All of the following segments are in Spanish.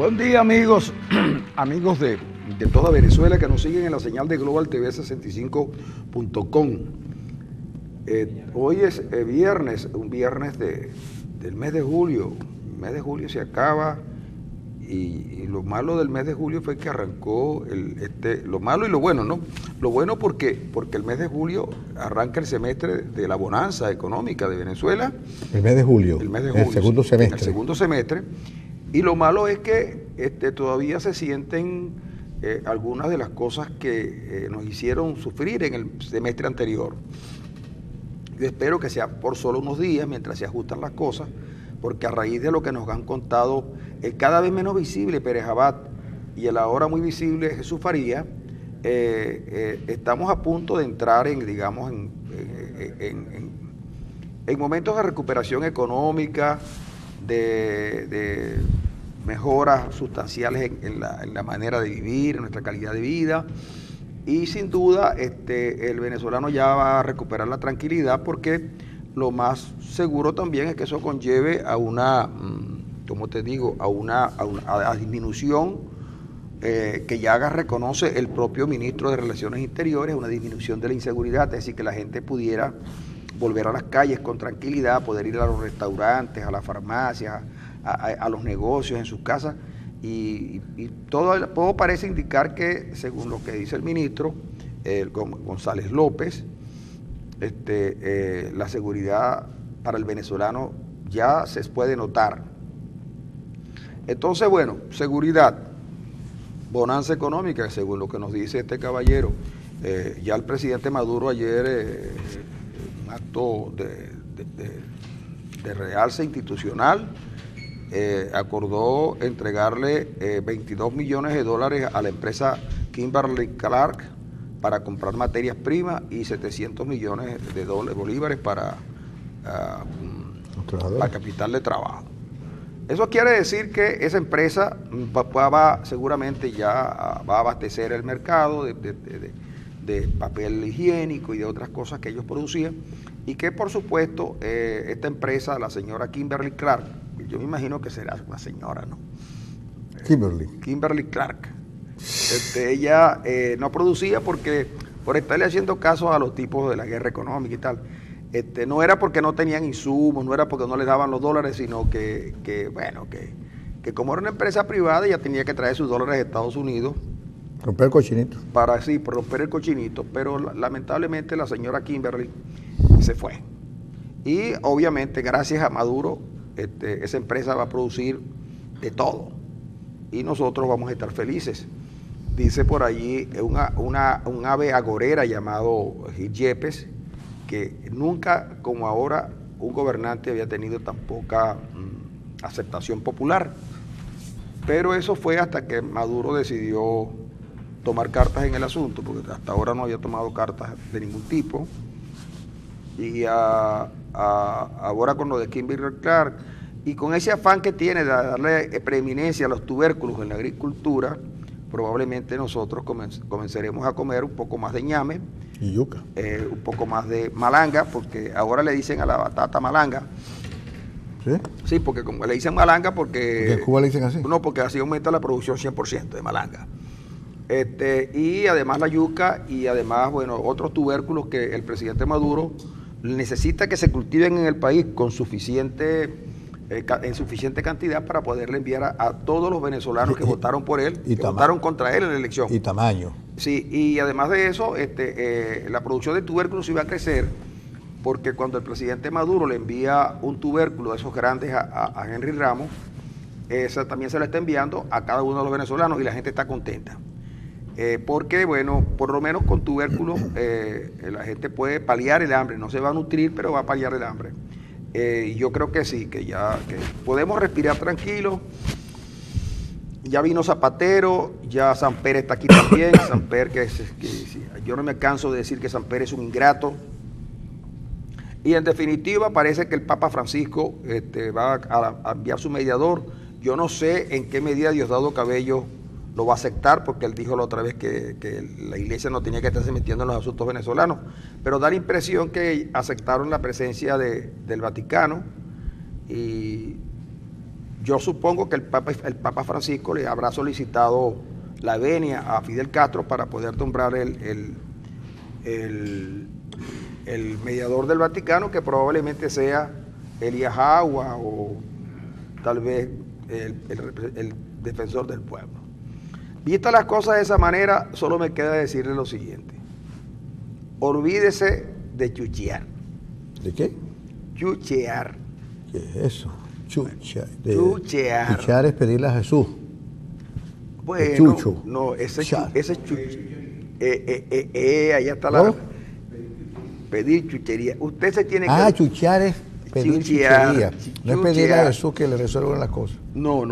Buen día, amigos, amigos de toda Venezuela que nos siguen en la señal de Global TV 65.com. Hoy es viernes, un viernes del mes de julio. El mes de julio se acaba y lo malo del mes de julio fue que arrancó lo malo y lo bueno, ¿no? Lo bueno porque el mes de julio arranca el semestre de la bonanza económica de Venezuela. El mes de julio. El segundo semestre. El segundo semestre. Y lo malo es que todavía se sienten algunas de las cosas que nos hicieron sufrir en el semestre anterior. Yo espero que sea por solo unos días mientras se ajustan las cosas, porque a raíz de lo que nos han contado el cada vez menos visible Pérez Abad y el ahora muy visible Jesús Faría, estamos a punto de entrar en momentos de recuperación económica, de mejoras sustanciales en la manera de vivir, en nuestra calidad de vida, y sin duda el venezolano ya va a recuperar la tranquilidad, porque lo más seguro también es que eso conlleve a una, como te digo, a disminución que ya reconoce el propio ministro de Relaciones Interiores, una disminución de la inseguridad, es decir, que la gente pudiera volver a las calles con tranquilidad, poder ir a los restaurantes, a las farmacias, a los negocios, en sus casas, y todo parece indicar que, según lo que dice el ministro González López, la seguridad para el venezolano ya se puede notar. Entonces, bueno, seguridad, bonanza económica, según lo que nos dice este caballero. Ya el presidente Maduro ayer, un acto de realce institucional, acordó entregarle $22 millones a la empresa Kimberly-Clark para comprar materias primas y 700 millones de bolívares para la capital de trabajo. Eso quiere decir que esa empresa seguramente ya va a abastecer el mercado de papel higiénico y de otras cosas que ellos producían, y que por supuesto esta empresa, la señora Kimberly-Clark, yo me imagino que será una señora, ¿no? Kimberly-Clark. Ella no producía porque, por estarle haciendo caso a los tipos de la guerra económica y tal, no era porque no tenían insumos, no era porque no les daban los dólares, sino que como era una empresa privada, ella tenía que traer sus dólares de Estados Unidos. Romper el cochinito. Para sí, romper el cochinito, pero lamentablemente la señora Kimberly se fue. Y obviamente, gracias a Maduro, esa empresa va a producir de todo. Y nosotros vamos a estar felices. Dice por allí un ave agorera llamado Gil Yepes, que nunca como ahora un gobernante había tenido tan poca aceptación popular. Pero eso fue hasta que Maduro decidió tomar cartas en el asunto, porque hasta ahora no había tomado cartas de ningún tipo. Y ahora con lo de Kimberly-Clark, y con ese afán que tiene de darle preeminencia a los tubérculos en la agricultura, probablemente nosotros comenzaremos a comer un poco más de ñame y yuca, un poco más de malanga, porque ahora le dicen a la batata malanga. ¿Sí? Sí, porque como le dicen malanga porque... ¿En Cuba le dicen así? No, porque así aumenta la producción 100% de malanga. Y además la yuca, y además, bueno, otros tubérculos que el presidente Maduro necesita que se cultiven en el país con en suficiente cantidad para poderle enviar a todos los venezolanos que votaron por él, que votaron contra él en la elección. Y tamaño. Sí, y además de eso, la producción de tubérculos iba a crecer, porque cuando el presidente Maduro le envía un tubérculo de esos grandes a Henry Ramos, esa también se la está enviando a cada uno de los venezolanos, y la gente está contenta. Porque, bueno, por lo menos con tubérculos la gente puede paliar el hambre, no se va a nutrir, pero va a paliar el hambre. Yo creo que sí, que podemos respirar tranquilos. Ya vino Zapatero, ya Samper está aquí también. Samper, yo no me canso de decir que Samper es un ingrato. Y en definitiva parece que el Papa Francisco va a enviar su mediador. Yo no sé en qué medida Diosdado Cabello lo va a aceptar, porque él dijo la otra vez que la iglesia no tenía que estarse metiendo en los asuntos venezolanos, pero da la impresión que aceptaron la presencia del Vaticano, y yo supongo que el Papa Francisco le habrá solicitado la venia a Fidel Castro para poder nombrar el mediador del Vaticano, que probablemente sea Elías Agua o tal vez el defensor del pueblo. Vistas las cosas de esa manera, solo me queda decirle lo siguiente: olvídese de chuchear. ¿De qué? Chuchear. ¿Qué es eso? Chuchear. Chuchear. Chuchear es pedirle a Jesús. Bueno, chucho. no, ese es chucho. Allá está ¿Oh? la... Pedir chuchería. Usted se tiene que... Ah, chuchear es pedir chuchería. No es pedirle a Jesús que le resuelvan las cosas. No,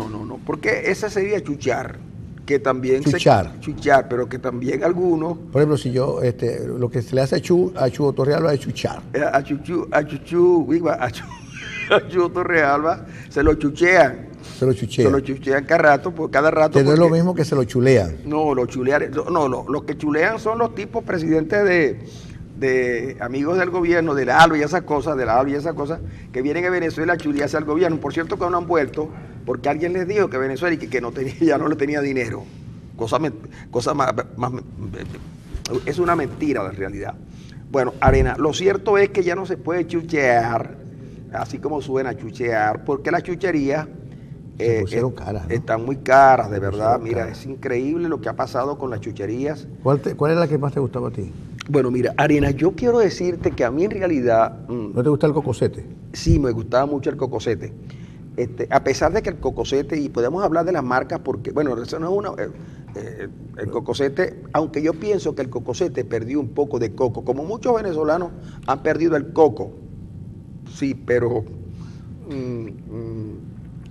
porque ese sería chuchar. Que también chuchar, pero que también algunos... Por ejemplo, si yo, lo que se le hace a Chu Torrealba es chuchar. A Chuchu Torrealba se lo chuchean. Se lo chuchean. Se lo chuchean cada rato. Que no es lo mismo que se lo chulean. No, lo que chulean son los tipos presidentes de amigos del gobierno, de la ALBA y esas cosas, que vienen a Venezuela a chulearse al gobierno. Por cierto, que no han vuelto, porque alguien les dijo que Venezuela y que no tenía, ya no le tenía dinero. Cosa más, es una mentira la realidad. Bueno, Arena, lo cierto es que ya no se puede chuchear, así como suena chuchear, porque las chucherías caras, ¿no? Están muy caras, de verdad. Mira, es increíble lo que ha pasado con las chucherías. ¿Cuál es la que más te gustaba a ti? Bueno, mira, Arena, yo quiero decirte que a mí en realidad... ¿No te gusta el cocosete? Sí, me gustaba mucho el cocosete. A pesar de que el cocosete, y podemos hablar de las marcas porque, bueno, eso no es una... el cocosete, aunque yo pienso que el cocosete perdió un poco de coco, como muchos venezolanos han perdido el coco. Sí, pero...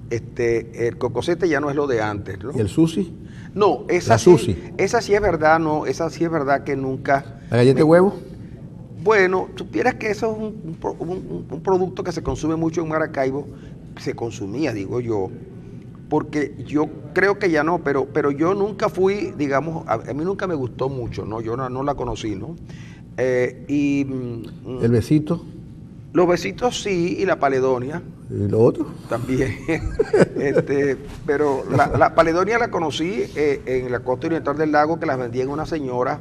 el cocosete ya no es lo de antes, ¿no? ¿Y el sushi? No, esa sí es verdad, no, esa sí es verdad que nunca... ¿La galleta de huevo? Bueno, supieras que eso es un producto que se consume mucho en Maracaibo, se consumía, digo yo, porque yo creo que ya no, pero yo nunca fui, digamos, a mí nunca me gustó mucho, ¿no? Yo no la conocí, ¿no? ¿El besito? Los besitos sí, y la paledonia. ¿Y lo otro? También. Pero la paledonia la conocí en la costa oriental del lago, que las vendían una señora,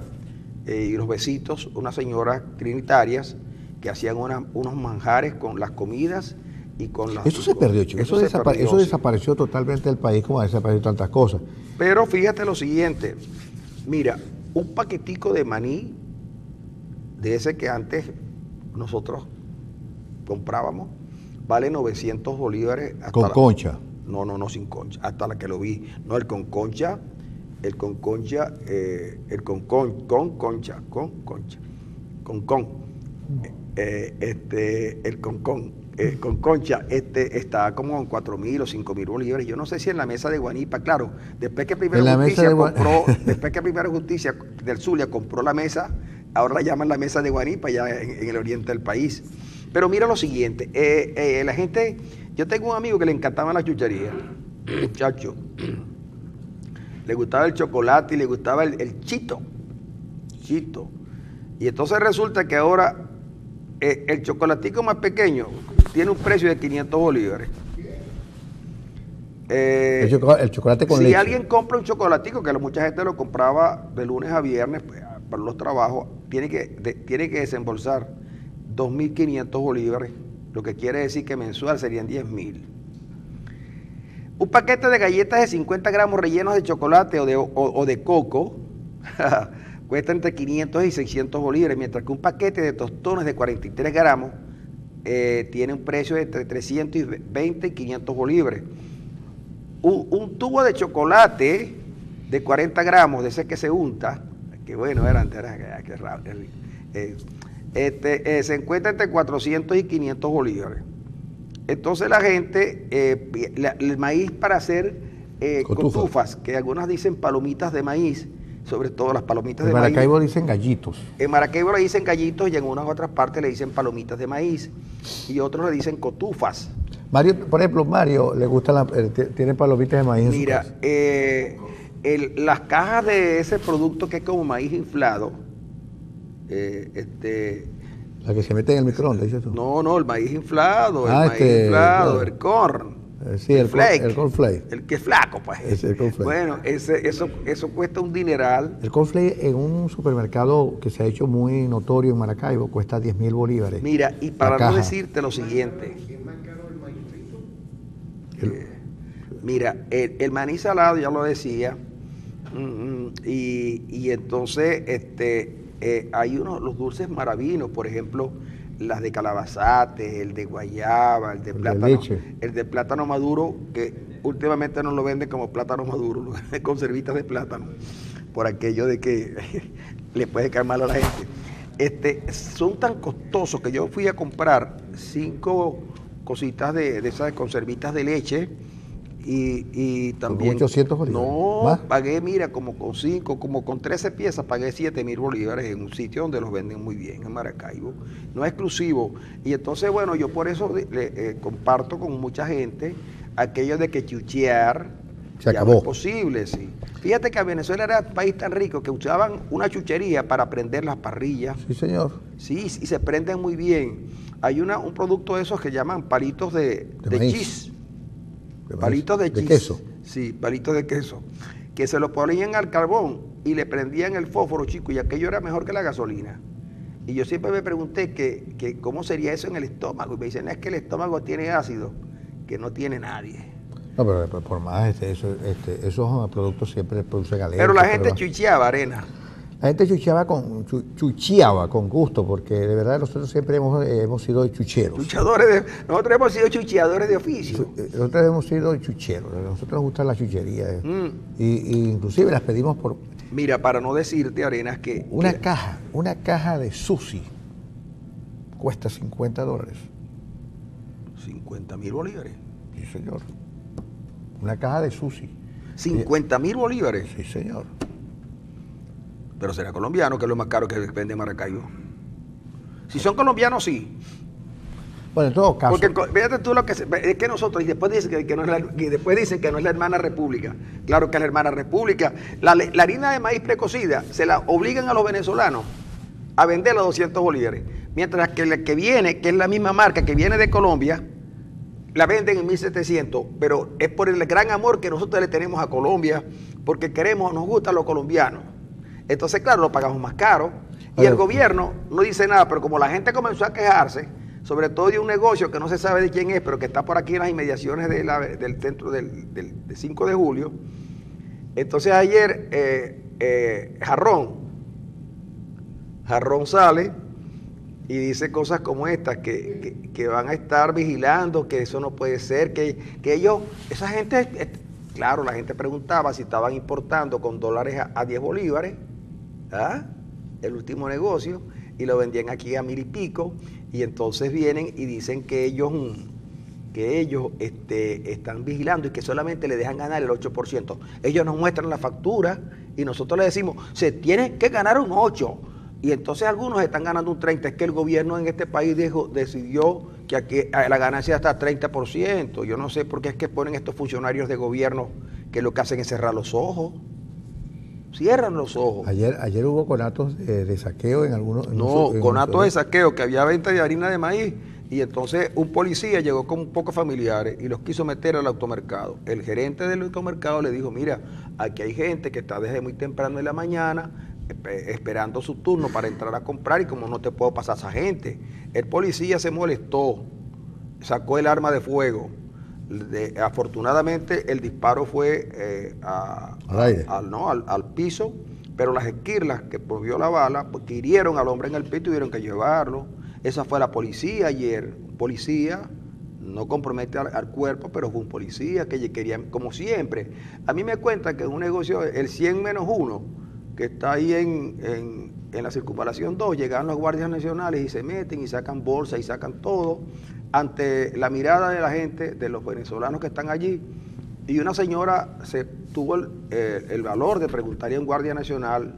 y los besitos, unas señoras trinitarias, que hacían unos manjares con las comidas y con las... Eso se perdió, chico. Eso desapareció totalmente del país, como ha desaparecido tantas cosas. Pero fíjate lo siguiente. Mira, un paquetico de maní, de ese que antes nosotros comprábamos, vale 900 bolívares. ¿Con concha? No, sin concha, hasta la que lo vi. No, el con concha, el con concha, con concha, con concha, está como en 4.000 o 5.000 bolívares. Yo no sé si en la mesa de Guanipa, claro, después que Primera Justicia del Zulia compró la mesa, ahora la llaman la mesa de Guanipa, ya en el oriente del país. Pero mira lo siguiente, la gente, yo tengo un amigo que le encantaba la chuchería, muchacho, le gustaba el chocolate y le gustaba el chito, y entonces resulta que ahora el chocolatico más pequeño tiene un precio de 500 bolívares. El chocolate con leche. Si alguien compra un chocolatico, que mucha gente lo compraba de lunes a viernes pues, para los trabajos, tiene que desembolsar 2.500 bolívares, lo que quiere decir que mensual serían 10.000. Un paquete de galletas de 50 gramos rellenos de chocolate o de coco cuesta entre 500 y 600 bolívares, mientras que un paquete de tostones de 43 gramos tiene un precio de entre 320 y 500 bolívares. Un tubo de chocolate de 40 gramos, de ese que se unta, que bueno, se encuentra entre 400 y 500 bolívares. Entonces la gente, el maíz para hacer cotufas, que algunas dicen palomitas de maíz, sobre todo las palomitas de maíz. En Maracaibo dicen gallitos. En Maracaibo le dicen gallitos y en unas otras partes le dicen palomitas de maíz y otros le dicen cotufas. Mario, por ejemplo, Mario le gusta tiene palomitas de maíz. Mira, las cajas de ese producto que es como maíz inflado, la que se mete en el microondas, dices tú. No, el maíz inflado, el corn. Sí, el cornflake. El que es flaco, pues. El cornflake. Bueno, eso cuesta un dineral. El cornflake en un supermercado que se ha hecho muy notorio en Maracaibo cuesta 10.000 bolívares. Mira, y para no decirte lo siguiente. Mira, el maní salado, ya lo decía, y entonces hay los dulces maravinos, por ejemplo, las de calabazate, el de guayaba, el de plátano, el de plátano maduro, que últimamente no lo venden como plátano maduro, lo venden con conservitas de plátano, por aquello de que le puede caer mal a la gente. Son tan costosos que yo fui a comprar 5 cositas de esas conservitas de leche y también... ¿Como 800 bolívares? No, ¿más? pagué, mira, como con 13 piezas, pagué 7.000 bolívares en un sitio donde los venden muy bien, en Maracaibo. No es exclusivo. Y entonces, bueno, yo por eso comparto con mucha gente aquello de que chuchear se ya acabó. no es posible, sí. Fíjate que Venezuela era un país tan rico que usaban una chuchería para prender las parrillas. Sí, señor. Sí, y se prenden muy bien. Hay un producto de esos que llaman palitos de cheese. Palitos de cheese. Queso. Sí, palitos de queso. Que se lo ponían al carbón y le prendían el fósforo, chico, y aquello era mejor que la gasolina. Y yo siempre me pregunté que cómo sería eso en el estómago. Y me dicen, es que el estómago tiene ácido que no tiene nadie. No, pero por más esos productos siempre producen alergias. Pero la gente chucheaba, Arena. La gente chucheaba con gusto, porque de verdad nosotros siempre hemos sido chucheros. Nosotros hemos sido chucheadores de oficio. Nosotros hemos sido chucheros, a nosotros nos gusta la chuchería. Y inclusive las pedimos por... Mira, para no decirte, Arenas, que... Una caja de sushi cuesta $50. 50.000 bolívares. Sí, señor. Una caja de sushi. 50.000 bolívares. Sí, señor. Pero será colombiano, que es lo más caro que vende Maracaibo. Si son colombianos, sí. Bueno, en todo caso. Porque fíjate tú lo que es que nosotros, y después dicen que no es la hermana república. Claro que es la hermana república. La harina de maíz precocida se la obligan a los venezolanos a venderla a 200 bolívares. Mientras que la que viene, que es la misma marca que viene de Colombia, la venden en 1.700, pero es por el gran amor que nosotros le tenemos a Colombia, porque nos gusta lo colombiano. Entonces, claro, lo pagamos más caro, y el gobierno no dice nada, pero como la gente comenzó a quejarse, sobre todo de un negocio que no se sabe de quién es, pero que está por aquí en las inmediaciones del centro del 5 de julio, entonces ayer Jarrón sale y dice cosas como estas, que van a estar vigilando, que eso no puede ser, que ellos, esa gente, claro, la gente preguntaba si estaban importando con dólares a 10 bolívares, el último negocio, y lo vendían aquí a 1.000 y pico, y entonces vienen y dicen que ellos están vigilando y que solamente le dejan ganar el 8%. Ellos nos muestran la factura y nosotros les decimos, se tiene que ganar un 8%. Y entonces algunos están ganando un 30%, es que el gobierno en este país decidió que aquí la ganancia hasta 30%. Yo no sé por qué es que ponen estos funcionarios de gobierno que lo que hacen es cerrar los ojos. Cierran los ojos. Ayer hubo conatos de saqueo en algunos... conatos de saqueo, que había venta de harina de maíz, y entonces un policía llegó con un poco familiares y los quiso meter al automercado. El gerente del automercado le dijo, mira, aquí hay gente que está desde muy temprano en la mañana esperando su turno para entrar a comprar, y como no te puedo pasar a esa gente. El policía se molestó, sacó el arma de fuego. Afortunadamente el disparo fue al piso, pero las esquirlas que movió la bala, pues, que hirieron al hombre en el pecho, tuvieron que llevarlo. Esa fue la policía ayer. Policía no compromete al cuerpo, pero fue un policía que quería, como siempre. A mí me cuentan que en un negocio, el 100-1, que está ahí en la circunvalación 2, llegan los guardias nacionales y se meten y sacan bolsas y sacan todo, ante la mirada de la gente, de los venezolanos que están allí. Y una señora tuvo el valor de preguntarle a un guardia nacional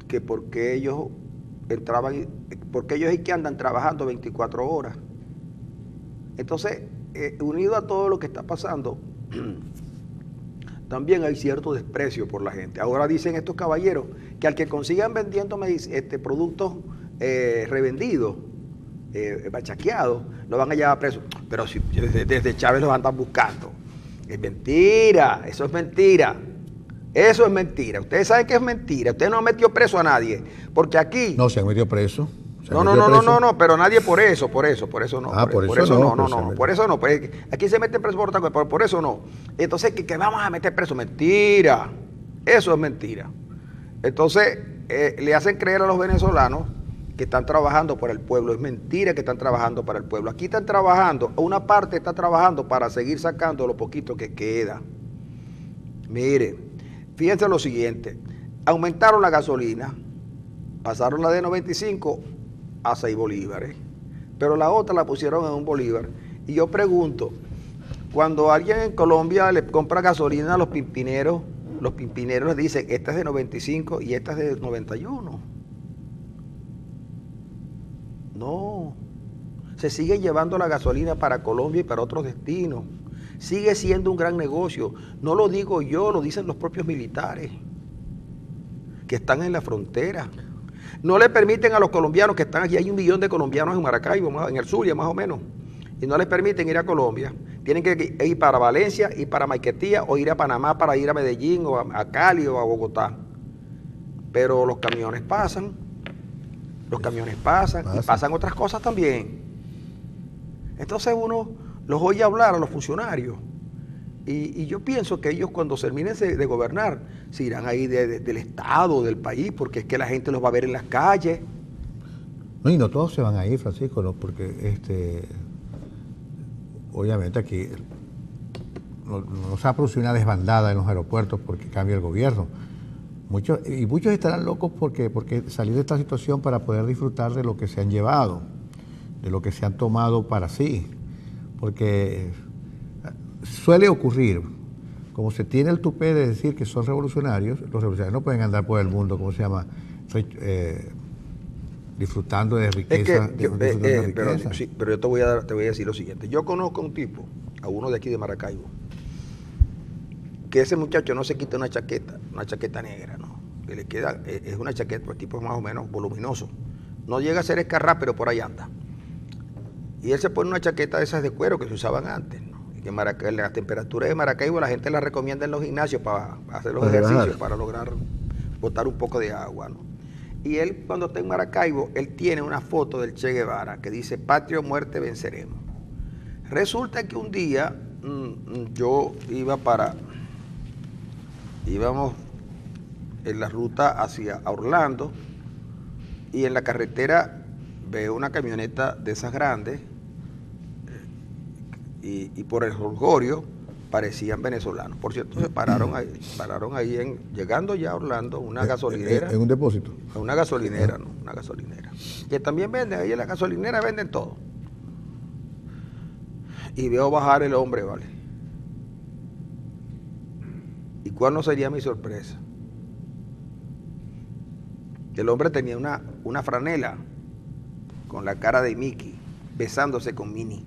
que por qué ellos entraban, porque ellos es que andan trabajando 24 horas. Entonces, unido a todo lo que está pasando, también hay cierto desprecio por la gente. Ahora dicen estos caballeros que al que consigan vendiendo productos revendidos, bachaqueado, lo van a llevar preso. Pero si desde Chávez lo andan buscando. Es mentira, eso es mentira. Eso es mentira. Ustedes saben que es mentira. Ustedes no han metido preso a nadie. Porque aquí... No, se han metido preso. No, pero nadie por eso no. Por eso no. Pues, aquí se meten preso por eso no. Entonces, que vamos a meter preso. Mentira. Eso es mentira. Entonces, le hacen creer a los venezolanos que están trabajando por el pueblo. Es mentira que están trabajando para el pueblo. Aquí están trabajando, una parte está trabajando para seguir sacando lo poquito que queda. Mire, fíjense lo siguiente. Aumentaron la gasolina, pasaron la de 95 a 6 bolívares, pero la otra la pusieron en 1 bolívar. Y yo pregunto, cuando alguien en Colombia le compra gasolina a los pimpineros les dicen, esta es de 95 y esta es de 91. No, se sigue llevando la gasolina para Colombia y para otros destinos. Sigue siendo un gran negocio. No lo digo yo, lo dicen los propios militares que están en la frontera. No le permiten a los colombianos que están aquí, hay 1 millón de colombianos en Maracaibo, en el Zulia más o menos, y no les permiten ir a Colombia. Tienen que ir para Valencia, ir para Maiquetía, o ir a Panamá para ir a Medellín, o a Cali, o a Bogotá. Pero los camiones pasan. Y pasan otras cosas también. Entonces uno los oye hablar a los funcionarios y yo pienso que ellos cuando terminen de gobernar se irán ahí del Estado, del país, porque es que la gente los va a ver en las calles. No, y no todos se van a ir, Francisco, ¿no? Porque obviamente aquí no se va a producir una desbandada en los aeropuertos porque cambia el gobierno. Muchos estarán locos porque salir de esta situación para poder disfrutar de lo que se han llevado, de lo que se han tomado para sí. Porque suele ocurrir, como se tiene el tupé de decir que son revolucionarios, los revolucionarios no pueden andar por el mundo, ¿cómo se llama? Disfrutando de riqueza. Pero yo te voy a decir lo siguiente. Yo conozco a un tipo, a uno de aquí de Maracaibo, que ese muchacho no se quita una chaqueta negra, ¿no? Que le queda, es una chaqueta, el tipo es más o menos voluminoso. No llega a ser escarrá, pero por ahí anda. Y él se pone una chaqueta de esas de cuero que se usaban antes, ¿no? Y que las temperaturas de Maracaibo la gente la recomienda en los gimnasios para hacer los ejercicios, para lograr botar un poco de agua, ¿no? Y él, cuando está en Maracaibo, él tiene una foto del Che Guevara que dice, patria o muerte venceremos. Resulta que un día yo íbamos en la ruta hacia Orlando y en la carretera veo una camioneta de esas grandes y por el jolgorio parecían venezolanos. Por cierto, se pararon ahí llegando ya a Orlando, una gasolinera. ¿En un depósito? Una gasolinera, ¿no? Una gasolinera. Que también venden, ahí en la gasolinera venden todo. Y veo bajar el hombre, ¿vale? ¿Y cuál no sería mi sorpresa? El hombre tenía una franela con la cara de Mickey, besándose con Minnie.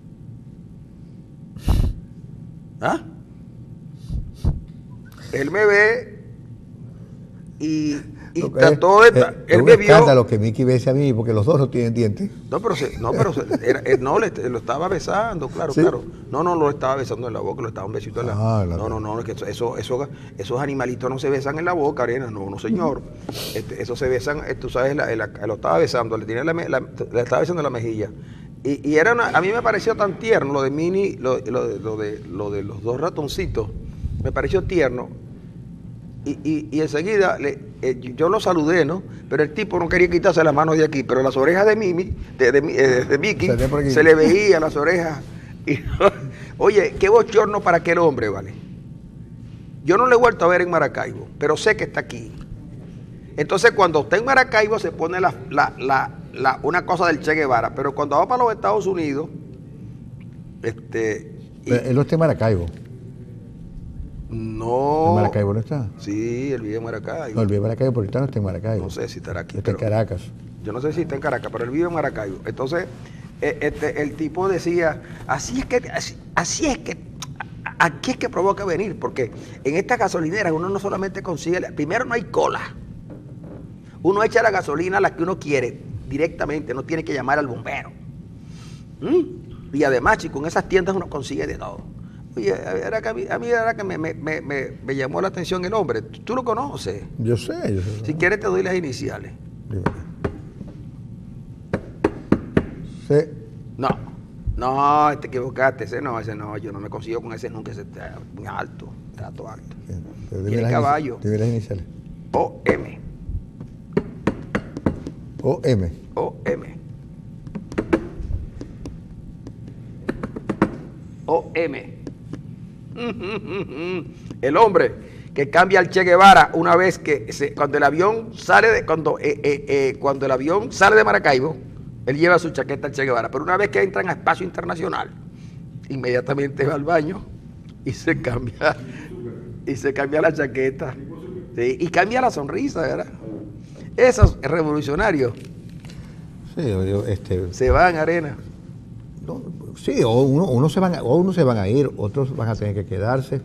¿Ah? Él me ve y trató de... Él me vio... escándalo que Mickey bese a mí porque los dos no tienen dientes. Lo estaba besando, claro, ¿sí? Claro. No lo estaba besando en la boca, lo estaba un besito en la... No, es que esos animalitos no se besan en la boca, Arena, no señor. Esos se besan, tú sabes, lo estaba besando, le estaba besando en la mejilla. Y era a mí me pareció tan tierno lo de Minnie, lo de los dos ratoncitos, me pareció tierno. Y enseguida yo lo saludé, ¿no? Pero el tipo no quería quitarse las manos de aquí, pero las orejas de Mickey se le veían las orejas. Y, oye, qué bochorno para aquel hombre, ¿vale? Yo no lo he vuelto a ver en Maracaibo, pero sé que está aquí. Entonces, cuando está en Maracaibo se pone una cosa del Che Guevara, pero cuando va para los Estados Unidos, él no está en Maracaibo. No. ¿En Maracaibo no está? Sí, él vive en Maracaibo. No, él vive en Maracaibo, pero ahorita no está en Maracaibo. No sé si estará aquí. Está en Caracas. Yo no sé si está en Caracas, pero él vive en Maracaibo. Entonces, el tipo decía, aquí es que provoca venir, porque en estas gasolineras uno no solamente consigue, primero no hay cola. Uno echa la gasolina a la que uno quiere directamente, no tiene que llamar al bombero. Y además, chico, en esas tiendas uno consigue de todo. Oye, era que a mí era que me llamó la atención el hombre. ¿Tú lo conoces? Yo sé. Si quieres te doy las iniciales. Sí. No, te equivocaste. Ese no, yo no me consigo con ese nunca. Ese está muy alto, trato alto. Tiene caballo. Dime las iniciales. OM. OM. El hombre que cambia al Che Guevara una vez que cuando el avión sale cuando el avión sale de Maracaibo, él lleva su chaqueta al Che Guevara, pero una vez que entran a espacio internacional, inmediatamente va al baño y se cambia la chaqueta, ¿sí? Y cambia la sonrisa, ¿verdad? Esos revolucionarios se van a arena. No, sí, unos se van a ir, otros van a tener que quedarse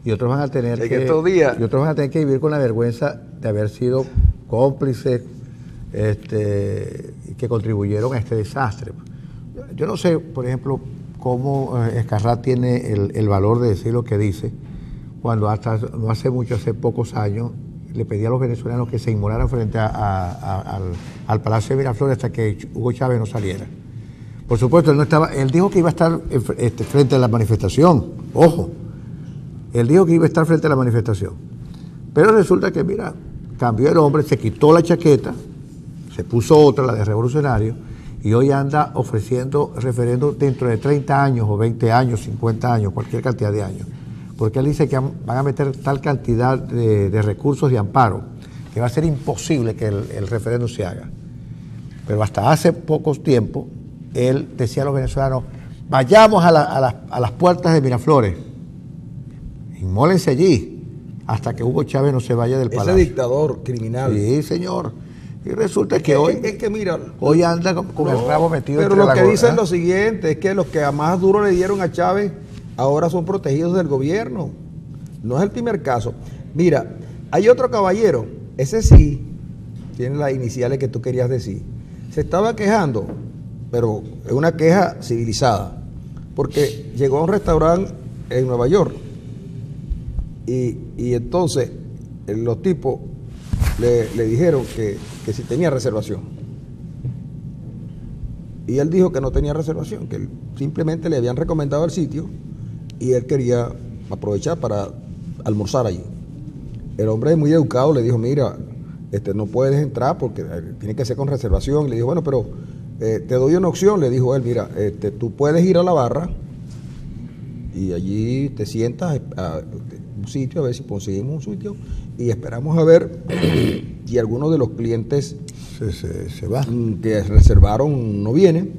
y otros van a tener que vivir con la vergüenza de haber sido cómplices que contribuyeron a este desastre. Yo no sé, por ejemplo, cómo Ezcarrá tiene el valor de decir lo que dice, cuando no hace mucho, hace pocos años, le pedía a los venezolanos que se inmolaran frente al Palacio de Miraflores hasta que Hugo Chávez no saliera. Por supuesto, él dijo que iba a estar frente a la manifestación, ojo, él dijo que iba a estar frente a la manifestación, pero resulta que, mira, cambió el hombre, se quitó la chaqueta, se puso otra, la de revolucionario, y hoy anda ofreciendo referéndum dentro de 30 años o 20 años, 50 años, cualquier cantidad de años, porque él dice que van a meter tal cantidad de recursos de amparo que va a ser imposible que el referéndum se haga. Pero hasta hace pocos tiempos, él decía a los venezolanos, vayamos a las puertas de Miraflores, inmólense allí, hasta que Hugo Chávez no se vaya del palacio. Ese dictador criminal. Sí, señor. Y resulta que hoy, mira, hoy anda con el rabo metido pero entre lo que dicen ¿eh? Lo siguiente, es que los que más duro le dieron a Chávez ahora son protegidos del gobierno. No es el primer caso. Mira, hay otro caballero, ese sí, tiene las iniciales que tú querías decir. Se estaba quejando, pero es una queja civilizada, porque llegó a un restaurante en Nueva York y entonces los tipos le dijeron que si tenía reservación. Y él dijo que no tenía reservación, que él simplemente le habían recomendado el sitio y él quería aprovechar para almorzar allí. El hombre muy educado le dijo, mira, no puedes entrar porque tiene que ser con reservación. Le dijo, bueno, pero te doy una opción, le dijo él, mira, tú puedes ir a la barra y allí te sientas a un sitio, a ver si conseguimos un sitio y esperamos a ver si alguno de los clientes se va, que reservaron no viene.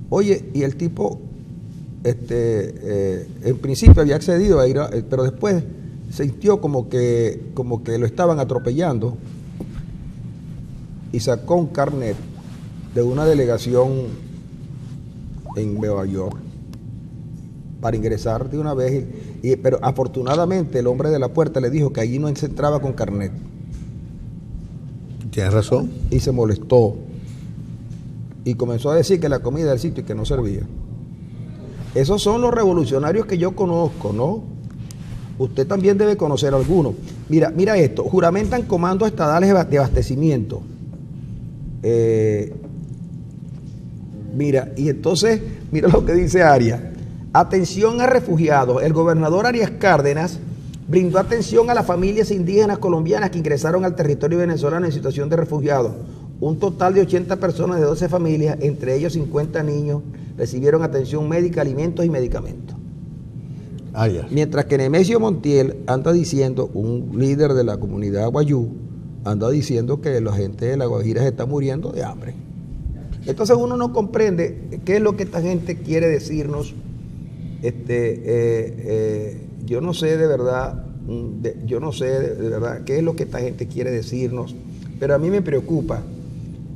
Oye, y el tipo en principio había accedido a ir pero después sintió como que lo estaban atropellando y sacó un carnet de una delegación en Nueva York para ingresar de una vez, pero afortunadamente el hombre de la puerta le dijo que allí no se entraba con carnet. Tienes razón. Y se molestó y comenzó a decir que la comida del sitio y que no servía. Esos son los revolucionarios que yo conozco, ¿no? Usted también debe conocer algunos. Mira esto, juramentan comandos estadales de abastecimiento. Y entonces, mira lo que dice Arias. Atención a refugiados. El gobernador Arias Cárdenas brindó atención a las familias indígenas colombianas que ingresaron al territorio venezolano en situación de refugiados. Un total de 80 personas de 12 familias, entre ellos 50 niños, recibieron atención médica, alimentos y medicamentos. Arias. Mientras que Nemesio Montiel anda diciendo, un líder de la comunidad guayú, anda diciendo que la gente de La Guajira se está muriendo de hambre. Entonces uno no comprende qué es lo que esta gente quiere decirnos. Yo no sé de verdad, qué es lo que esta gente quiere decirnos, pero a mí me preocupa.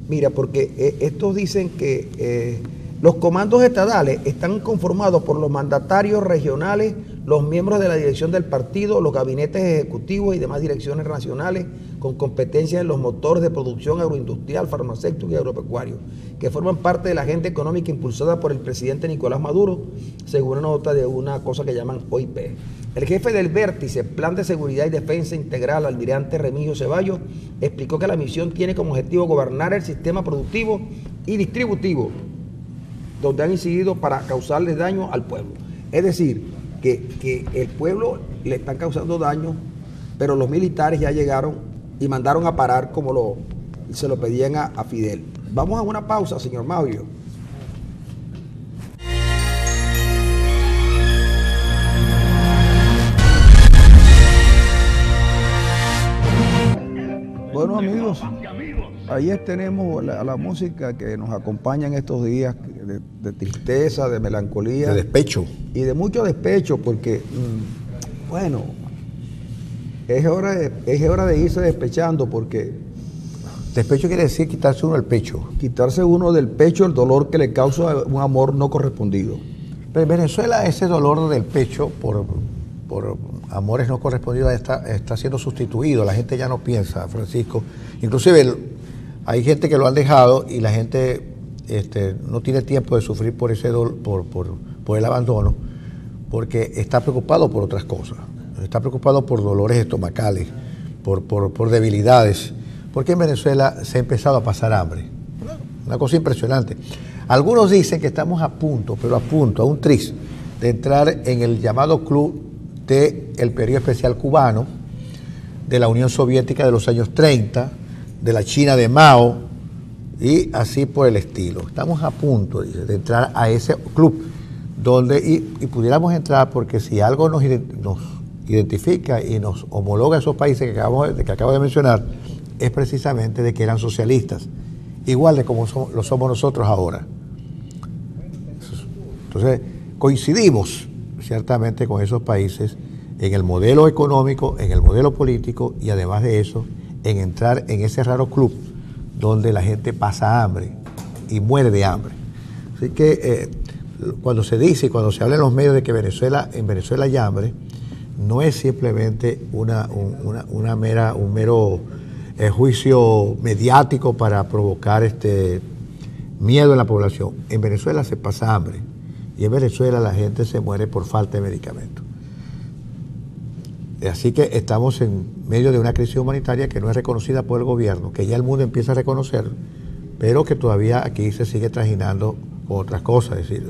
Mira, porque estos dicen que los comandos estadales están conformados por los mandatarios regionales, los miembros de la dirección del partido, los gabinetes ejecutivos y demás direcciones nacionales, con competencias en los motores de producción agroindustrial, farmacéutico y agropecuario, que forman parte de la agenda económica impulsada por el presidente Nicolás Maduro, según una nota de una cosa que llaman OIP. El jefe del vértice, Plan de Seguridad y Defensa Integral, almirante Remigio Ceballos, explicó que la misión tiene como objetivo gobernar el sistema productivo y distributivo, donde han incidido para causarle daño al pueblo. Es decir, que el pueblo le están causando daño, pero los militares ya llegaron y mandaron a parar como se lo pedían a Fidel. Vamos a una pausa, señor Mario. Bueno, amigos, ayer tenemos la música que nos acompaña en estos días de tristeza, de melancolía. De despecho. Y de mucho despecho, porque, bueno, es hora de irse despechando, porque... Despecho quiere decir quitarse uno el pecho. Quitarse uno del pecho el dolor que le causa un amor no correspondido. Pero en Venezuela ese dolor del pecho por amores no correspondidos está siendo sustituido. La gente ya no piensa, Francisco. Inclusive hay gente que lo han dejado y la gente no tiene tiempo de sufrir por ese por el abandono, porque está preocupado por otras cosas. Está preocupado por dolores estomacales, por debilidades. Porque en Venezuela se ha empezado a pasar hambre. Una cosa impresionante. Algunos dicen que estamos a punto, a un tris, de entrar en el llamado club del periodo especial cubano, de la Unión Soviética de los años 30, de la China de Mao, y así por el estilo. Estamos a punto, dice, de entrar a ese club, donde y pudiéramos entrar, porque si algo nos identifica y nos homologa a esos países que acabo de mencionar, es precisamente de que eran socialistas, igual de como lo somos nosotros ahora. Entonces, coincidimos ciertamente con esos países en el modelo económico, en el modelo político y además de eso, en entrar en ese raro club donde la gente pasa hambre y muere de hambre. Así que cuando se dice y cuando se habla en los medios de que en Venezuela hay hambre, no es simplemente un mero juicio mediático para provocar miedo en la población. En Venezuela se pasa hambre y en Venezuela la gente se muere por falta de medicamentos. Así que estamos en medio de una crisis humanitaria que no es reconocida por el gobierno, que ya el mundo empieza a reconocer, pero que todavía aquí se sigue trajinando con otras cosas. Es decir,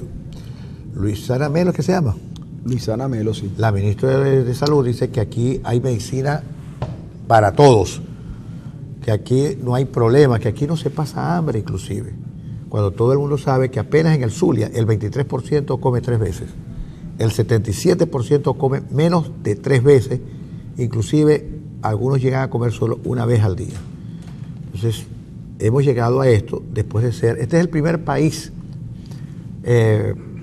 Luisana Melo, ¿qué se llama? Luisana Melo, sí. La ministra de Salud dice que aquí hay medicina para todos, que aquí no hay problema, que aquí no se pasa hambre inclusive, cuando todo el mundo sabe que apenas en el Zulia el 23% come 3 veces, el 77% come menos de 3 veces, inclusive algunos llegan a comer solo una vez al día. Entonces, hemos llegado a esto después de ser, este es el primer país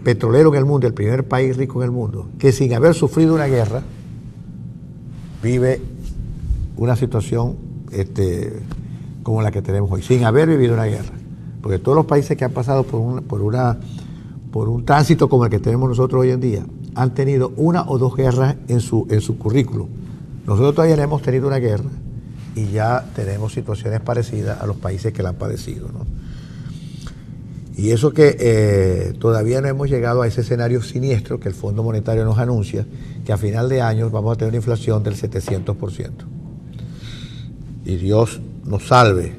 petrolero en el mundo, el primer país rico en el mundo, que sin haber sufrido una guerra, vive una situación como la que tenemos hoy, sin haber vivido una guerra. Porque todos los países que han pasado por un tránsito como el que tenemos nosotros hoy en día, han tenido una o dos guerras en su currículum. Nosotros todavía no hemos tenido una guerra y ya tenemos situaciones parecidas a los países que la han padecido, ¿no? Y eso que todavía no hemos llegado a ese escenario siniestro que el Fondo Monetario nos anuncia, que a final de año vamos a tener una inflación del 700%. Y Dios nos salve.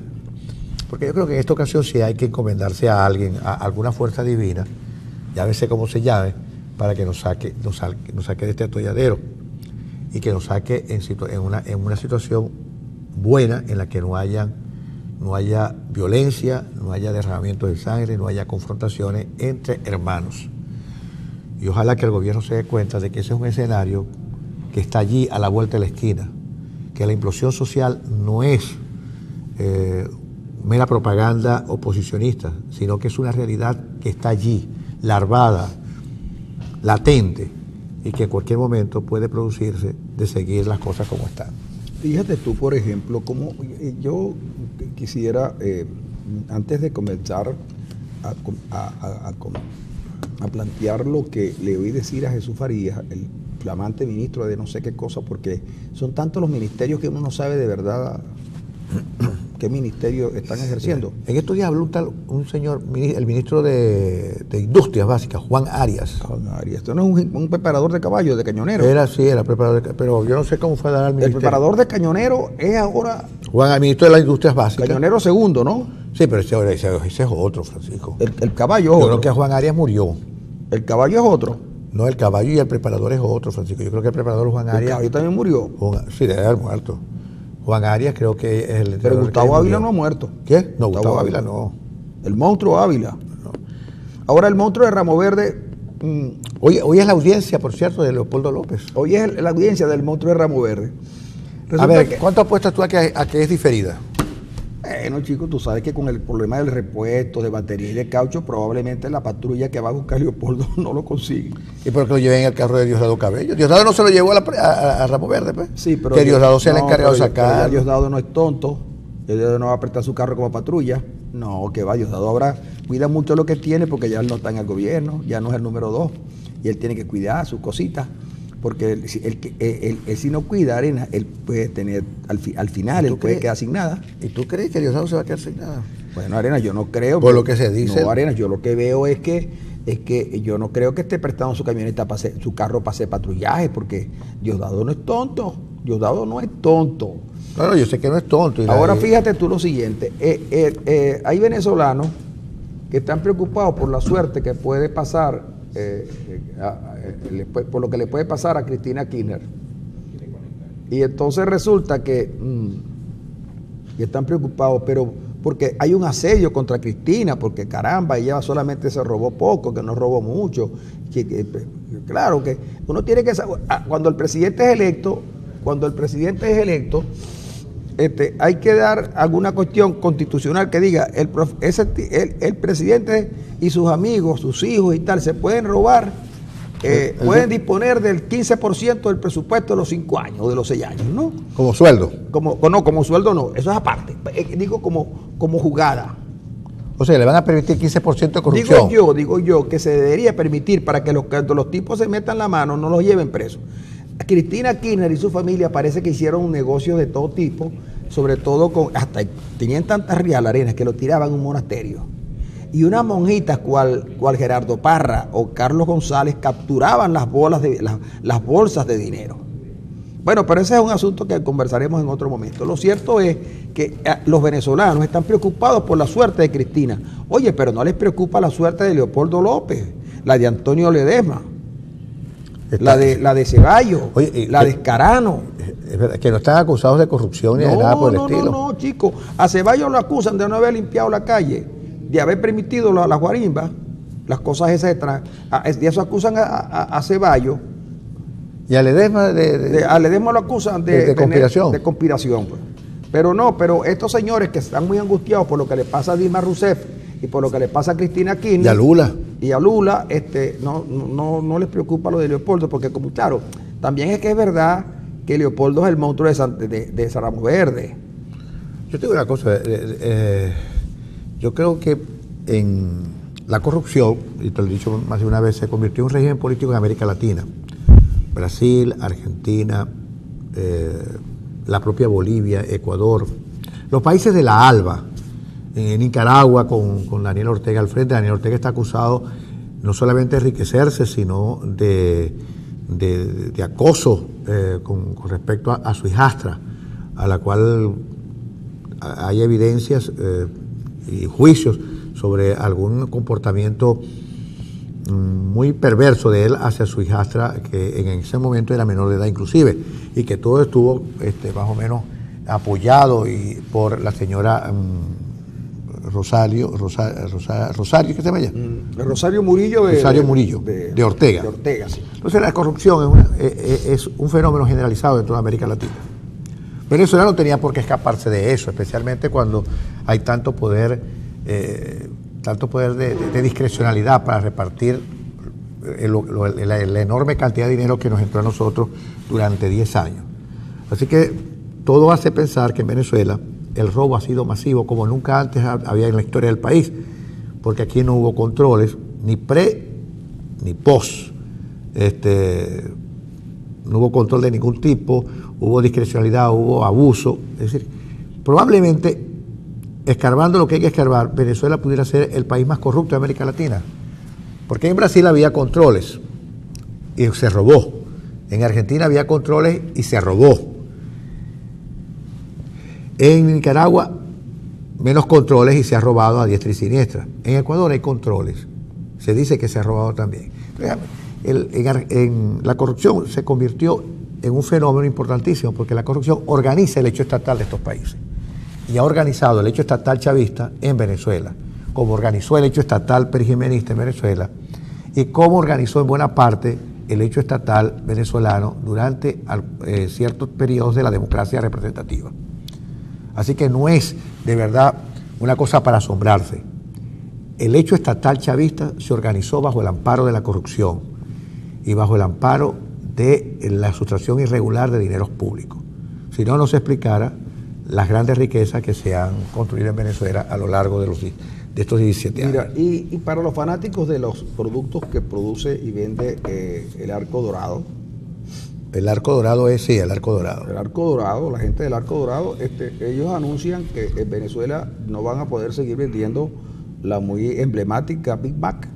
Porque yo creo que en esta ocasión sí hay que encomendarse a alguien, a alguna fuerza divina, llámese como se llame, para que nos saque de este atolladero y que nos saque en una situación buena en la que no haya violencia, no haya derramamiento de sangre, no haya confrontaciones entre hermanos. Y ojalá que el gobierno se dé cuenta de que ese es un escenario que está allí a la vuelta de la esquina, que la implosión social no es mera propaganda oposicionista, sino que es una realidad que está allí, larvada, latente, y que en cualquier momento puede producirse de seguir las cosas como están. Fíjate tú, por ejemplo, como yo quisiera, antes de comenzar a plantear lo que le oí decir a Jesús Farías, el flamante ministro de no sé qué cosa, porque son tantos los ministerios que uno no sabe de verdad qué ministerio están ejerciendo. En estos días habló un señor, el ministro de Industrias Básicas, Juan Arias. Esto no es un preparador de caballos, de cañonero. Era preparador de, pero yo no sé cómo fue a dar al ministerio. El preparador de cañonero es ahora... Juan, el ministro de las Industrias Básicas. Cañonero segundo, ¿no? Sí, pero ese es otro, Francisco. El caballo es otro. Yo creo que Juan Arias murió. El caballo es otro. No, el caballo y el preparador es otro, Francisco. Yo creo que el preparador Juan Arias... El caballo también murió. Sí, debe haber muerto. Juan Arias creo que es el... Pero Gustavo Ávila no ha muerto. ¿Qué? No, Gustavo Ávila no. El monstruo Ávila. No. Ahora el monstruo de Ramo Verde... Hoy es la audiencia, por cierto, de Leopoldo López. Hoy es la audiencia del monstruo de Ramo Verde. Resulta, a ver, ¿cuánto apuestas tú a que es diferida? Bueno, chicos, tú sabes que con el problema del repuesto, de batería y de caucho, probablemente la patrulla que va a buscar Leopoldo no lo consigue. ¿Y por qué lo lleven en el carro de Diosdado Cabello? Diosdado no se lo llevó a Ramo Verde, pues. Sí, pero que Diosdado sea el encargado de sacar. Diosdado no es tonto. Diosdado no va a prestar su carro como patrulla. No, que va, Diosdado ahora cuida mucho lo que tiene porque ya él no está en el gobierno, ya no es el número 2. Y él tiene que cuidar sus cositas. Porque él si no cuida, Arena, él puede tener, al final, él puede quedar sin nada. ¿Y tú crees que Diosdado se va a quedar sin nada? Bueno, Arena, yo no creo. Por lo que se dice. No, Arena, yo lo que veo es que yo no creo que esté prestando su camioneta, su carro para hacer patrullaje, porque Diosdado no es tonto. Diosdado no es tonto. Claro, yo sé que no es tonto. Ahora fíjate tú lo siguiente. Hay venezolanos que están preocupados por la suerte que puede pasar, por lo que le puede pasar a Cristina Kirchner. Y entonces resulta que están preocupados, pero porque hay un asedio contra Cristina, porque caramba, ella solamente se robó poco, que no robó mucho. Claro que uno tiene que saber, cuando el presidente es electo, hay que dar alguna cuestión constitucional que diga, el presidente y sus amigos, sus hijos y tal, se pueden robar, pueden disponer del 15% del presupuesto de los 5 años o de los 6 años, ¿no? Como sueldo. Como sueldo no, eso es aparte. Digo como jugada. O sea, le van a permitir 15% de corrupción. Digo yo que se debería permitir para que cuando los tipos se metan la mano no los lleven presos. Cristina Kirchner y su familia parece que hicieron un negocio de todo tipo, sobre todo hasta tenían tantas real arenas que lo tiraban en un monasterio. Y unas monjitas cual Gerardo Parra o Carlos González capturaban las bolsas de dinero. Bueno, pero ese es un asunto que conversaremos en otro momento. Lo cierto es que los venezolanos están preocupados por la suerte de Cristina. Oye, pero no les preocupa la suerte de Leopoldo López, la de Antonio Ledesma, la de Ceballos, la de Escarano. Es verdad, que no están acusados de corrupción ni de nada por el estilo. No, chicos. A Ceballos lo acusan de no haber limpiado la calle, de haber permitido las guarimbas, las cosas esas de eso acusan a Ceballos. Y a Ledesma a Ledesma lo acusan de conspiración. De conspiración, pues. Pero estos señores que están muy angustiados por lo que le pasa a Dilma Rousseff y por lo que le pasa a Cristina Kirchner y a Lula, no les preocupa lo de Leopoldo, porque como claro, también es que es verdad que Leopoldo es el monstruo de Ramo Verde. Yo te digo una cosa, yo creo que en la corrupción, y te lo he dicho más de una vez, se convirtió en un régimen político en América Latina. Brasil, Argentina, la propia Bolivia, Ecuador, los países de la ALBA, en Nicaragua con Daniel Ortega al frente. Daniel Ortega está acusado no solamente de enriquecerse, sino de acoso con respecto a su hijastra, a la cual hay evidencias y juicios sobre algún comportamiento muy perverso de él hacia su hijastra, que en ese momento era menor de edad inclusive, y que todo estuvo más o menos apoyado por la señora Rosario, ¿qué se llama ella? Rosario Murillo de Ortega. De Ortega, sí. Entonces la corrupción es un fenómeno generalizado en toda América Latina. Venezuela no tenía por qué escaparse de eso, especialmente cuando hay tanto poder de discrecionalidad para repartir la enorme cantidad de dinero que nos entró a nosotros durante 10 años. Así que todo hace pensar que en Venezuela el robo ha sido masivo como nunca antes había en la historia del país, porque aquí no hubo controles, ni pre ni post. No hubo control de ningún tipo, hubo discrecionalidad, hubo abuso. Es decir, probablemente escarbando lo que hay que escarbar, Venezuela pudiera ser el país más corrupto de América Latina. Porque en Brasil había controles y se robó. En Argentina había controles y se robó. En Nicaragua, menos controles y se ha robado a diestra y siniestra. En Ecuador hay controles. Se dice que se ha robado también. La corrupción se convirtió en un fenómeno importantísimo porque la corrupción organiza el hecho estatal de estos países. Y ha organizado el hecho estatal chavista en Venezuela, como organizó el hecho estatal perijimenista en Venezuela y como organizó en buena parte el hecho estatal venezolano durante ciertos periodos de la democracia representativa. Así que no es de verdad una cosa para asombrarse. El hecho estatal chavista se organizó bajo el amparo de la corrupción y bajo el amparo de la sustracción irregular de dineros públicos. Si no, no se explicara las grandes riquezas que se han construido en Venezuela a lo largo de estos 17 años. Mira, y para los fanáticos de los productos que produce y vende el Arco Dorado. El Arco Dorado es, sí, el Arco Dorado. El Arco Dorado, la gente del Arco Dorado, ellos anuncian que en Venezuela no van a poder seguir vendiendo la muy emblemática Big Mac.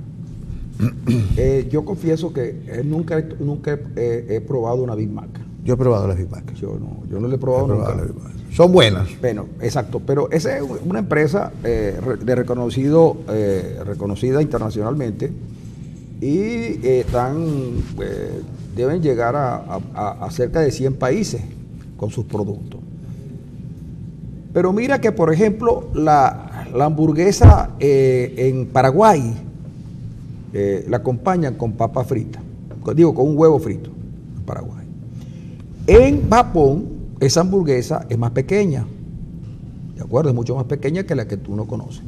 Yo confieso que nunca he probado una Big Mac. Yo he probado las Big Mac. Yo no le he probado nunca. Son buenas. Bueno, exacto, pero esa es una empresa reconocida internacionalmente y deben llegar a cerca de 100 países con sus productos. Pero mira que, por ejemplo, la hamburguesa en Paraguay la acompañan con papa frita, con un huevo frito en Paraguay. En Japón, esa hamburguesa es más pequeña, ¿de acuerdo? Es mucho más pequeña que la que tú no conoces,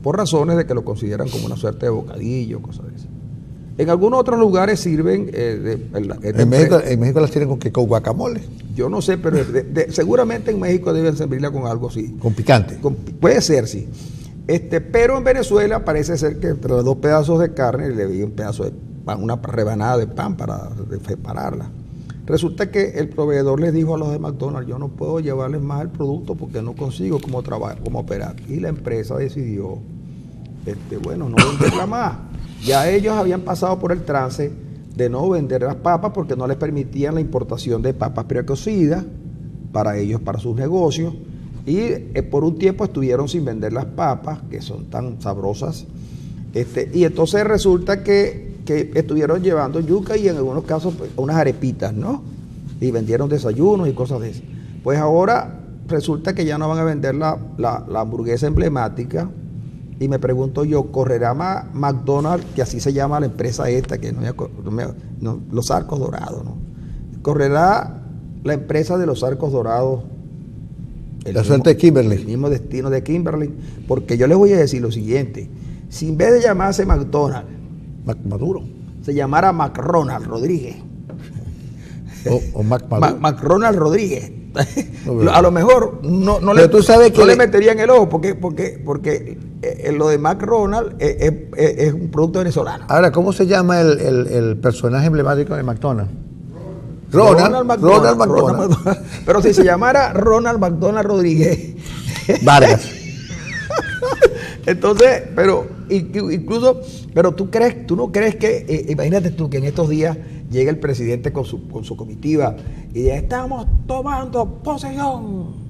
por razones de que lo consideran como una suerte de bocadillo, cosas de esas. En algunos otros lugares sirven... en México las tienen con guacamole. Yo no sé, pero seguramente en México deben servirla con algo así. ¿Con picante? Puede ser, sí. Pero en Venezuela parece ser que entre los 2 pedazos de carne le di un pedazo de pan, una rebanada de pan para separarla. Resulta que el proveedor les dijo a los de McDonald's: yo no puedo llevarles más el producto porque no consigo cómo operar. Y la empresa decidió, no venderla más. Ya ellos habían pasado por el trance de no vender las papas porque no les permitían la importación de papas precocidas para ellos, para sus negocios. Y por un tiempo estuvieron sin vender las papas, que son tan sabrosas. Y entonces resulta que estuvieron llevando yuca y en algunos casos unas arepitas, ¿no? Y vendieron desayunos y cosas de esas. Pues ahora resulta que ya no van a vender la hamburguesa emblemática. Y me pregunto yo, ¿correrá McDonald's, que así se llama la empresa esta, que los Arcos Dorados, ¿no? ¿Correrá la empresa de los Arcos Dorados la suerte de Kimberly? El mismo destino de Kimberly? Porque yo les voy a decir lo siguiente: si en vez de llamarse McDonald's, Maduro, se llamara McRonald Rodríguez, o McRonald Rodríguez, no, a lo mejor no le meterían el ojo porque lo de McRonald es un producto venezolano. Ahora, ¿cómo se llama el personaje emblemático de McDonald's? Ronald McDonald. Pero si se llamara Ronald McDonald Rodríguez Vargas. Entonces, pero tú no crees que, imagínate tú que en estos días llega el presidente con su comitiva y ya estamos tomando posesión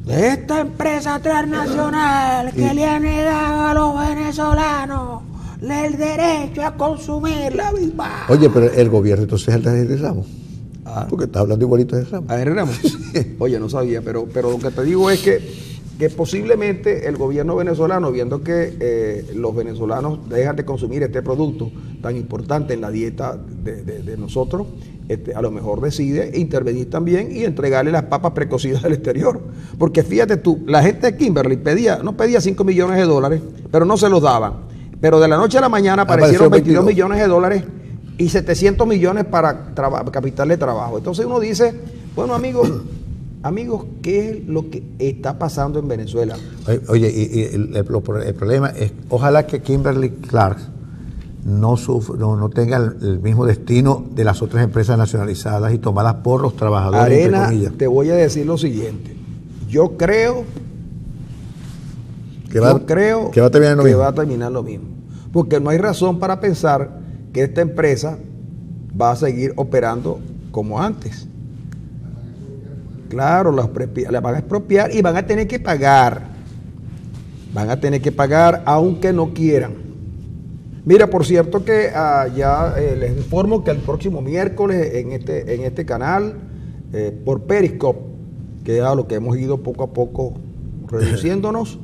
de esta empresa transnacional que le ha negado a los venezolanos el derecho a consumir la misma. Oye, pero el gobierno entonces es el de Henry Ramos. Porque está hablando igualito de Ramos. ¿A Henry Ramos? Oye, no sabía, pero lo que te digo es que posiblemente el gobierno venezolano, viendo que los venezolanos dejan de consumir este producto tan importante en la dieta de nosotros, a lo mejor decide intervenir también y entregarle las papas precocidas al exterior. Porque fíjate tú, la gente de Kimberly no pedía 5 millones de dólares, pero no se los daban. Pero de la noche a la mañana aparecieron 22 millones de dólares y 700 millones para capital de trabajo. Entonces uno dice, bueno, amigos, ¿qué es lo que está pasando en Venezuela? Oye, y el problema es, ojalá que Kimberly Clark no tenga el mismo destino de las otras empresas nacionalizadas y tomadas por los trabajadores. Arena, te voy a decir lo siguiente. Yo creo Yo creo que va a terminar lo mismo. va a terminar lo mismo. Porque no hay razón para pensar que esta empresa va a seguir operando como antes. Claro, la van a expropiar y van a tener que pagar. Van a tener que pagar aunque no quieran. Mira, por cierto que ya les informo que el próximo miércoles en este canal, por Periscope, que es a lo que hemos ido poco a poco reduciéndonos,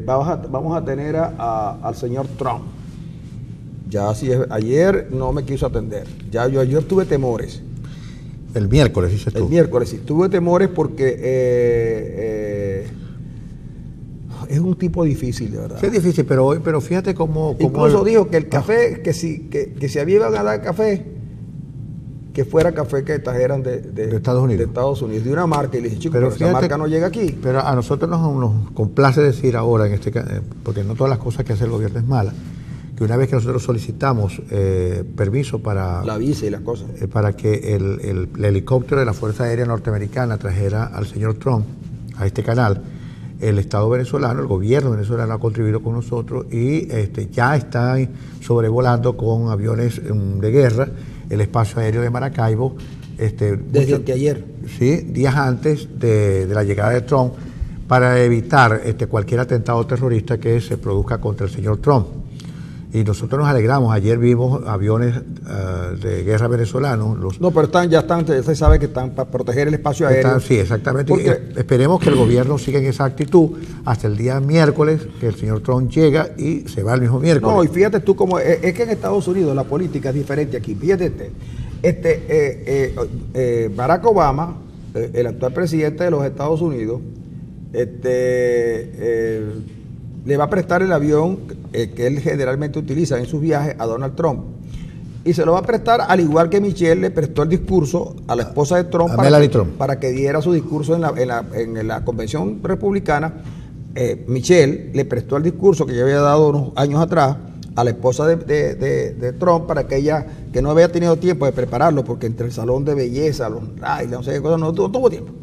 vamos a tener al señor Trump. Ya así es, ayer no me quiso atender. Ya yo ayer tuve temores. El miércoles, dices tú. El miércoles sí, tuve temores porque es un tipo difícil, de verdad. Sí, es difícil, pero fíjate cómo incluso dijo que el café, que si había a dar café, que fuera café que trajeran de Estados Unidos. De Estados Unidos, de una marca. Y le dije, chico, pero esa marca no llega aquí. Pero a nosotros nos complace decir ahora, porque no todas las cosas que hace el gobierno es mala, que una vez que nosotros solicitamos permiso para la visa y las cosas, para que el helicóptero de la Fuerza Aérea Norteamericana trajera al señor Trump a este canal, el Estado venezolano, el gobierno venezolano ha contribuido con nosotros y ya está sobrevolando con aviones de guerra el espacio aéreo de Maracaibo. Desde anteayer. Sí, días antes de la llegada de Trump, para evitar cualquier atentado terrorista que se produzca contra el señor Trump. Y nosotros nos alegramos. Ayer vimos aviones de guerra venezolanos. No, pero ya se sabe que están para proteger el espacio aéreo. Sí, exactamente. Porque esperemos que el gobierno siga en esa actitud hasta el día miércoles, que el señor Trump llega y se va el mismo miércoles. No, y fíjate tú cómo es que en Estados Unidos la política es diferente aquí. Fíjate, Barack Obama, el actual presidente de los Estados Unidos, le va a prestar el avión que él generalmente utiliza en sus viajes a Donald Trump. Y se lo va a prestar al igual que Michelle le prestó el discurso a la esposa de Trump, para que diera su discurso en la convención republicana. Michelle le prestó el discurso que ya había dado unos años atrás a la esposa de Trump para que ella, que no había tenido tiempo de prepararlo, porque entre el salón de belleza, los rayos, no sé qué cosas, no tuvo tiempo.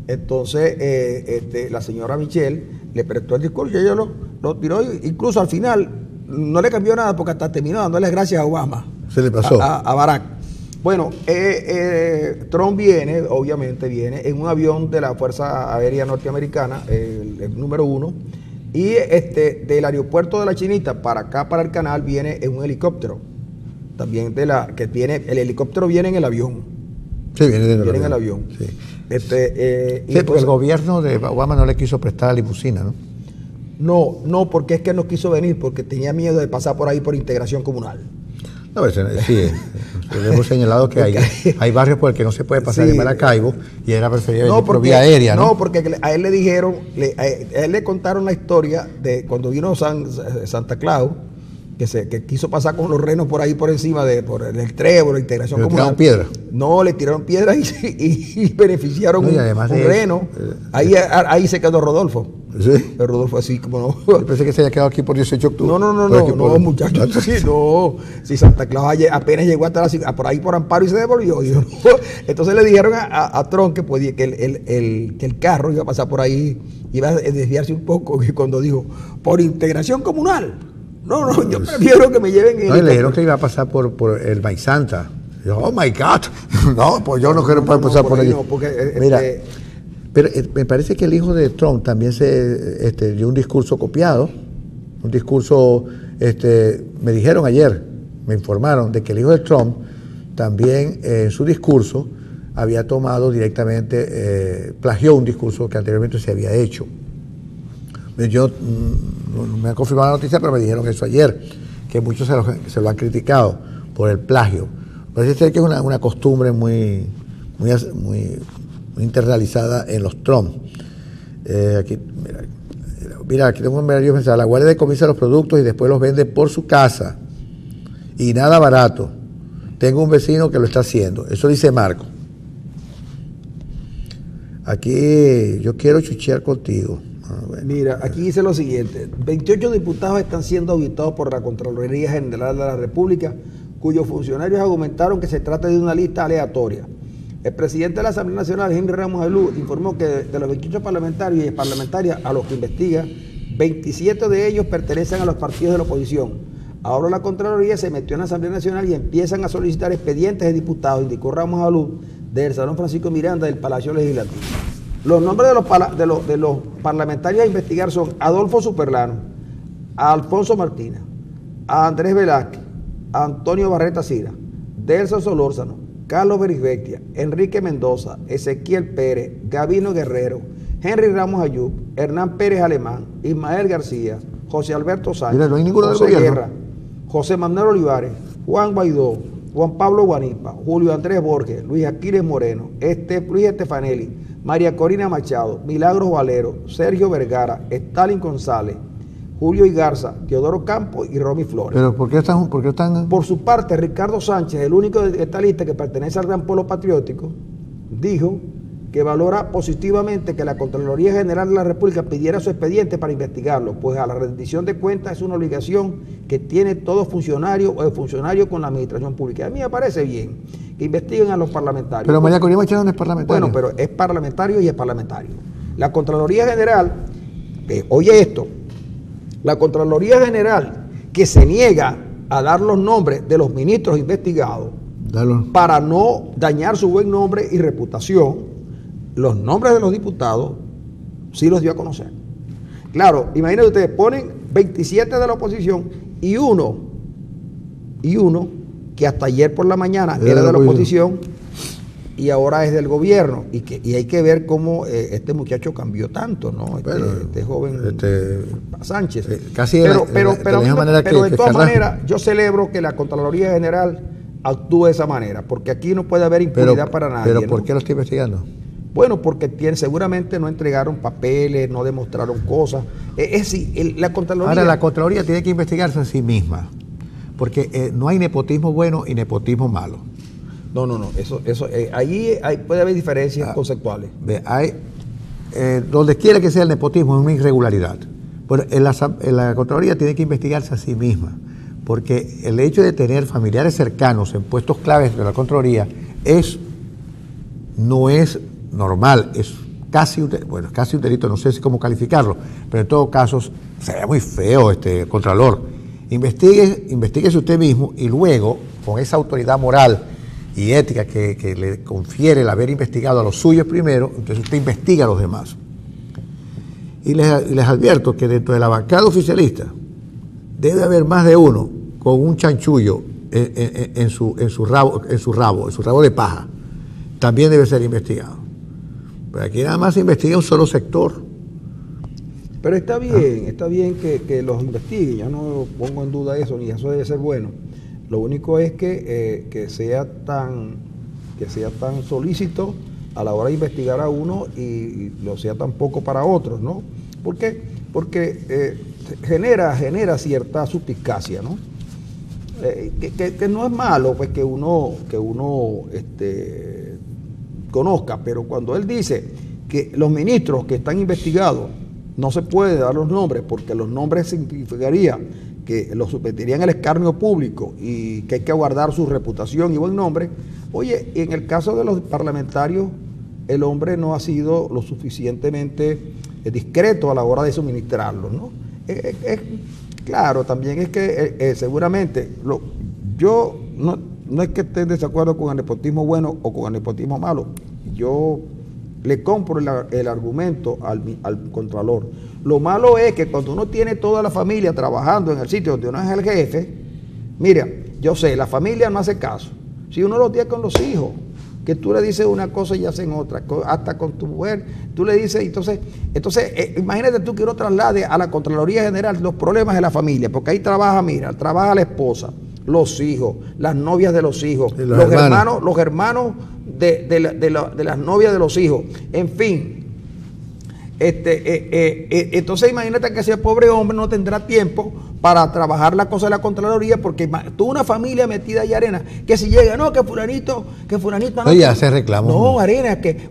Entonces, la señora Michelle le prestó el discurso y ella lo tiró, incluso al final no le cambió nada porque hasta terminó dándole gracias a Obama. Se le pasó. A Barack. Bueno, Trump obviamente viene en un avión de la Fuerza Aérea Norteamericana, el número 1, y del aeropuerto de La Chinita para acá, para el canal, viene en un helicóptero. También el helicóptero viene en el avión. Sí, viene en el avión. Sí. Porque el gobierno de Obama no le quiso prestar la limusina, ¿no? No, porque es que no quiso venir, porque tenía miedo de pasar por ahí por integración comunal. No, sí, hemos señalado que hay barrios por el que no se puede pasar de Maracaibo y era preferible por vía aérea, ¿no? No, porque a él le dijeron, a él le contaron la historia de cuando vino Santa Claus, que quiso pasar con los renos por ahí por encima por el trébol, la integración comunal. ¿Le tiraron piedra? No, le tiraron piedra y beneficiaron un reno. Ahí se quedó Rodolfo. ¿Sí? El Rodolfo así como no. Yo pensé que se había quedado aquí por 18 de octubre. No, muchachos. Sí, no. Si Santa Claus apenas llegó hasta por ahí por Amparo y se devolvió. Entonces le dijeron a Trump que el carro iba a pasar por ahí, iba a desviarse un poco, y cuando dijo, por integración comunal. No, yo prefiero que me lleven en le dijeron que iba a pasar por el Maizanta. Yo, oh my God. No, pues yo no quiero pasar por allí. No, porque mira, pero me parece que el hijo de Trump también se dio un discurso copiado. Un discurso, me dijeron ayer, me informaron de que el hijo de Trump también en su discurso había tomado directamente, plagió un discurso que anteriormente se había hecho. Yo no me han confirmado la noticia, pero me dijeron eso ayer, que muchos se lo han criticado por el plagio. Parece ser que es una costumbre muy internalizada en los Trump. Aquí, mira, aquí tengo un medio mensaje. La Guardia decomisa los productos y después los vende por su casa. Y nada barato. Tengo un vecino que lo está haciendo. Eso dice Marco. Aquí yo quiero chuchear contigo. Bueno. Mira, aquí dice lo siguiente: 28 diputados están siendo auditados por la Contraloría General de la República, cuyos funcionarios argumentaron que se trata de una lista aleatoria. El presidente de la Asamblea Nacional, Henry Ramos Ayub, informó que de los 28 parlamentarios y parlamentarias a los que investiga, 27 de ellos pertenecen a los partidos de la oposición. Ahora la Contraloría se metió en la Asamblea Nacional y empiezan a solicitar expedientes de diputados, indicó Ramos Ayub, del Salón Francisco Miranda del Palacio Legislativo. Los nombres de los parlamentarios a investigar son Adolfo Superlano, a Alfonso Martínez, a Andrés Velázquez, a Antonio Barreta Sira, Delso Solórzano, Carlos Berisbectia, Enrique Mendoza, Ezequiel Pérez, Gabino Guerrero, Henry Ramos Ayub, Hernán Pérez Alemán, Ismael García, José Alberto Sánchez, Mira, no hay ninguno José del gobierno. Guerra, José Manuel Olivares, Juan Guaidó, Juan Pablo Guanipa, Julio Andrés Borges, Luis Aquiles Moreno, Luis Estefanelli, María Corina Machado, Milagros Valero, Sergio Vergara, Stalin González, Julio Igarza, Teodoro Campos y Romy Flores. ¿Pero por qué están? Por su parte, Ricardo Sánchez, el único de esta lista que pertenece al gran pueblo patriótico, dijo que valora positivamente que la Contraloría General de la República pidiera su expediente para investigarlo, pues a la rendición de cuentas es una obligación que tiene todo funcionario o funcionario con la administración pública. A mí me parece bien que investiguen a los parlamentarios. Pero María Corina Machado no es parlamentario. Bueno, pero es parlamentario y es parlamentario. La Contraloría General, oye esto, la Contraloría General que se niega a dar los nombres de los ministros investigados para no dañar su buen nombre y reputación, los nombres de los diputados sí los dio a conocer. Claro, imagínense ustedes, ponen 27 de la oposición y uno que hasta ayer por la mañana era de la oposición y ahora es del gobierno. Y hay que ver cómo este muchacho cambió tanto, ¿no? Este joven Sánchez. Casi pero de todas maneras, yo celebro que la Contraloría General actúe de esa manera, porque aquí no puede haber impunidad para nadie. ¿Pero por qué lo está investigando? Bueno, porque seguramente no entregaron papeles, no demostraron cosas. La Contraloría... Ahora, la Contraloría tiene que investigarse a sí misma, porque no hay nepotismo bueno y nepotismo malo. No. Ahí puede haber diferencias conceptuales. Donde quiera que sea el nepotismo es una irregularidad. Pero la Contraloría tiene que investigarse a sí misma, porque el hecho de tener familiares cercanos en puestos claves de la Contraloría no es normal, es casi un delito, no sé cómo calificarlo, pero en todo caso sería muy feo, Contralor. Investíguese usted mismo y luego, con esa autoridad moral y ética que le confiere el haber investigado a los suyos primero, entonces usted investiga a los demás. Y les advierto que dentro de la bancada oficialista debe haber más de uno con un chanchullo en su rabo de paja. También debe ser investigado. Pero aquí nada más se investiga un solo sector. Pero está bien que los investiguen, yo no pongo en duda eso, ni eso debe ser bueno. Lo único es que sea tan solícito a la hora de investigar a uno y lo sea tan poco para otros, ¿no? ¿Por qué? Porque genera cierta suspicacia, ¿no? Que no es malo pues que uno conozca, pero cuando él dice que los ministros que están investigados no se puede dar los nombres porque los nombres significaría que los sometirían al escarnio público y que hay que guardar su reputación y buen nombre. Oye, en el caso de los parlamentarios, el hombre no ha sido lo suficientemente discreto a la hora de suministrarlos, ¿no? Claro, también es que seguramente yo no es que esté en desacuerdo con el nepotismo bueno o con el nepotismo malo. Yo le compro el argumento al Contralor. Lo malo es que cuando uno tiene toda la familia trabajando en el sitio donde uno es el jefe, mira, yo sé, la familia no hace caso. Si uno lo tiene con los hijos, que tú le dices una cosa y hacen otra, hasta con tu mujer, tú le dices, entonces imagínate tú que uno traslade a la Contraloría General los problemas de la familia, porque ahí trabaja la esposa, los hijos, las novias de los hijos, los hermanos de las novias de los hijos, en fin. Entonces imagínate que ese pobre hombre no tendrá tiempo para trabajar la cosa de la Contraloría, porque tú una familia metida ahí, Arena, que si llega, no, que fulanito anoche, ya se reclamó. No, Arena, que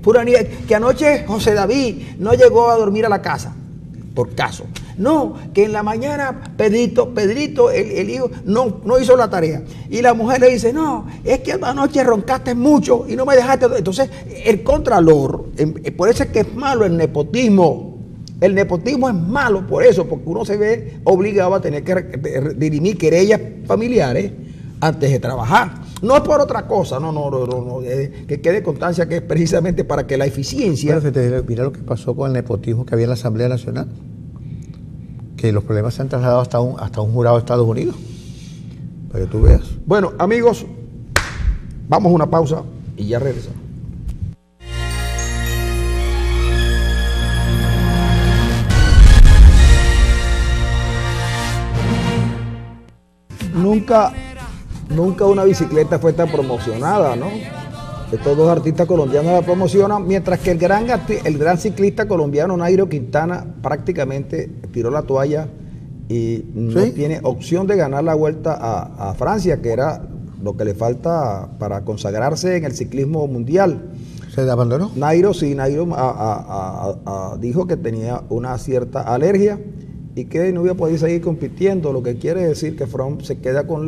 anoche José David no llegó a dormir a la casa, por caso. No, que en la mañana Pedrito, el hijo, no hizo la tarea. Y la mujer le dice, no, es que anoche roncaste mucho y no me dejaste. Entonces, el contralor, por eso es que es malo el nepotismo. El nepotismo es malo por eso, porque uno se ve obligado a tener que dirimir querellas familiares antes de trabajar. No es por otra cosa, no, que quede constancia que es precisamente para que la eficiencia... Mira lo que pasó con el nepotismo que había en la Asamblea Nacional, que los problemas se han trasladado hasta un jurado de Estados Unidos, para que tú veas. Bueno, amigos, vamos a una pausa y ya regresamos. Nunca una bicicleta fue tan promocionada, ¿no? Estos dos artistas colombianos la promocionan, mientras que el gran ciclista colombiano Nairo Quintana prácticamente tiró la toalla y no tiene opción de ganar la vuelta a Francia, que era lo que le falta para consagrarse en el ciclismo mundial. ¿Se abandonó? Nairo dijo que tenía una cierta alergia y que no iba a poder seguir compitiendo, lo que quiere decir que Froome se queda con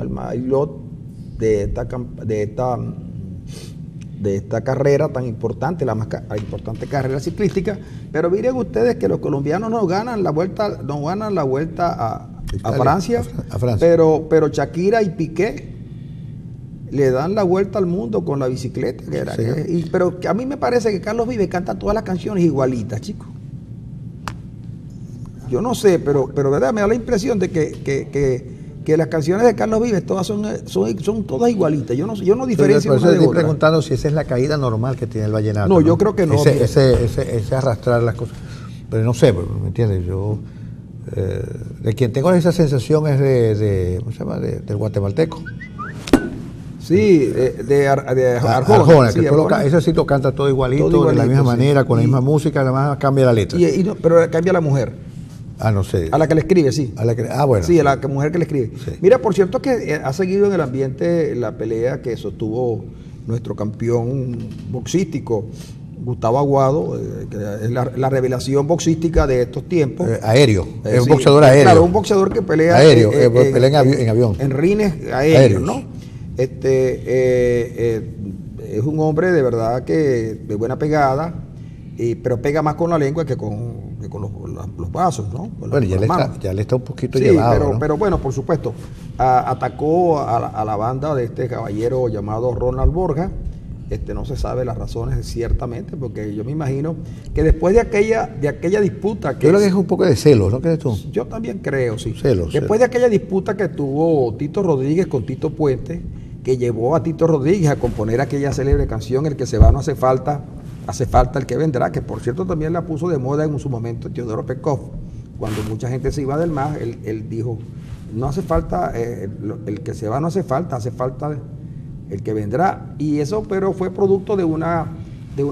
el maillot de esta carrera tan importante, la más importante carrera ciclística. Pero miren ustedes que los colombianos no ganan la vuelta a Francia, pero Shakira y Piqué le dan la vuelta al mundo con la bicicleta. Pero a mí me parece que Carlos Vives canta todas las canciones igualitas, chicos. Yo no sé, pero verdad, me da la impresión de que las canciones de Carlos Vives todas son todas igualitas. Yo no diferencio una de estoy otra. preguntando si esa es la caída normal que tiene el vallenato. No, yo creo que no. Ese arrastrar las cosas. Pero no sé, ¿me entiendes? Yo, de quien tengo esa sensación es ¿cómo se llama? Del guatemalteco. Sí, de Arjona. Arjona, Sí, que Arjona. ese sí lo canta todo igualito, de la misma manera, con la misma música, nada más cambia la letra. Pero cambia la mujer. No sé. A la que le escribe, sí. Bueno. Sí, a la mujer que le escribe. Sí. Mira, por cierto que ha seguido en el ambiente la pelea que sostuvo nuestro campeón boxístico, Gustavo Aguado, que es la revelación boxística de estos tiempos. Aéreo, es un boxeador aéreo. Claro, un boxeador que pelea aéreo, pelea en avión. En rines aéreos, ¿no? Es un hombre de verdad que de buena pegada, pero pega más con la lengua que con los vasos, ¿no? Bueno, ya le está un poquito llevado, pero bueno, por supuesto, atacó a la banda de este caballero llamado Ronald Borja. No se sabe las razones ciertamente, porque yo me imagino que después de aquella disputa que... Yo creo que es un poco de celos, ¿no crees tú? Yo también creo, sí. Celos. Después de aquella disputa que tuvo Tito Rodríguez con Tito Puente, que llevó a Tito Rodríguez a componer aquella célebre canción, El que se va no hace falta el que vendrá, que por cierto también la puso de moda en su momento Teodoro Pekov. Cuando mucha gente se iba del mar, él dijo, no hace falta, el que se va no hace falta el que vendrá. Y eso pero fue producto de una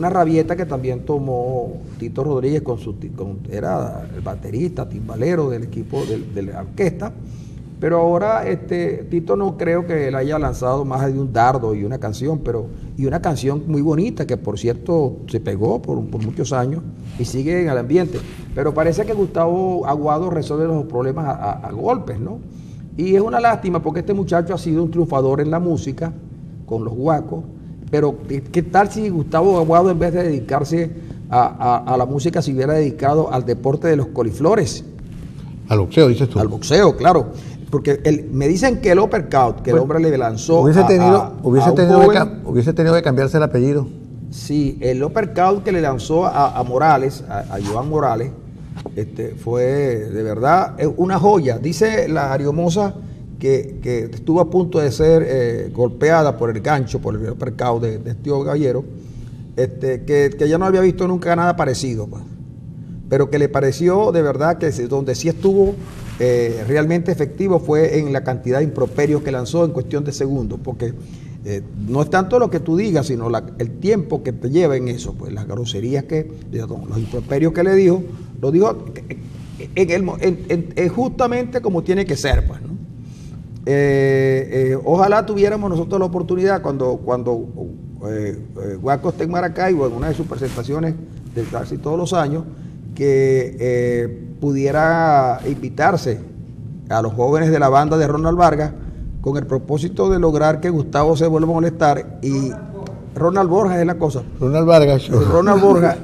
rabieta que también tomó Tito Rodríguez era el baterista, timbalero del equipo de la orquesta. Pero ahora Tito no creo que él haya lanzado más de un dardo y una canción, y una canción muy bonita que por cierto se pegó por muchos años y sigue en el ambiente. Pero parece que Gustavo Aguado resuelve los problemas a golpes, ¿no? Y es una lástima porque este muchacho ha sido un triunfador en la música con los guacos, pero ¿qué tal si Gustavo Aguado en vez de dedicarse a la música se hubiera dedicado al deporte de los coliflores? Al boxeo, dices tú. Al boxeo, claro. Porque me dicen que el uppercut que el hombre le lanzó hubiese tenido que cambiarse el apellido. Sí, el uppercut que le lanzó a Morales, a Joan Morales, fue de verdad una joya. Dice la Ariomosa que estuvo a punto de ser golpeada por el gancho, por el uppercut de este caballero, que ya no había visto nunca nada parecido, pues. Pero que le pareció de verdad que donde sí estuvo realmente efectivo fue en la cantidad de improperios que lanzó en cuestión de segundos, porque no es tanto lo que tú digas, sino el tiempo que te lleva en eso, pues las groserías los improperios que le dijo, lo dijo justamente como tiene que ser, pues, ¿no? Ojalá tuviéramos nosotros la oportunidad cuando Guaco esté en Maracaibo en una de sus presentaciones de casi todos los años, que pudiera invitarse a los jóvenes de la banda de Ronald Vargas con el propósito de lograr que Gustavo se vuelva a molestar y Ronald Borja es la cosa. Ronald Vargas. Ronald Borja,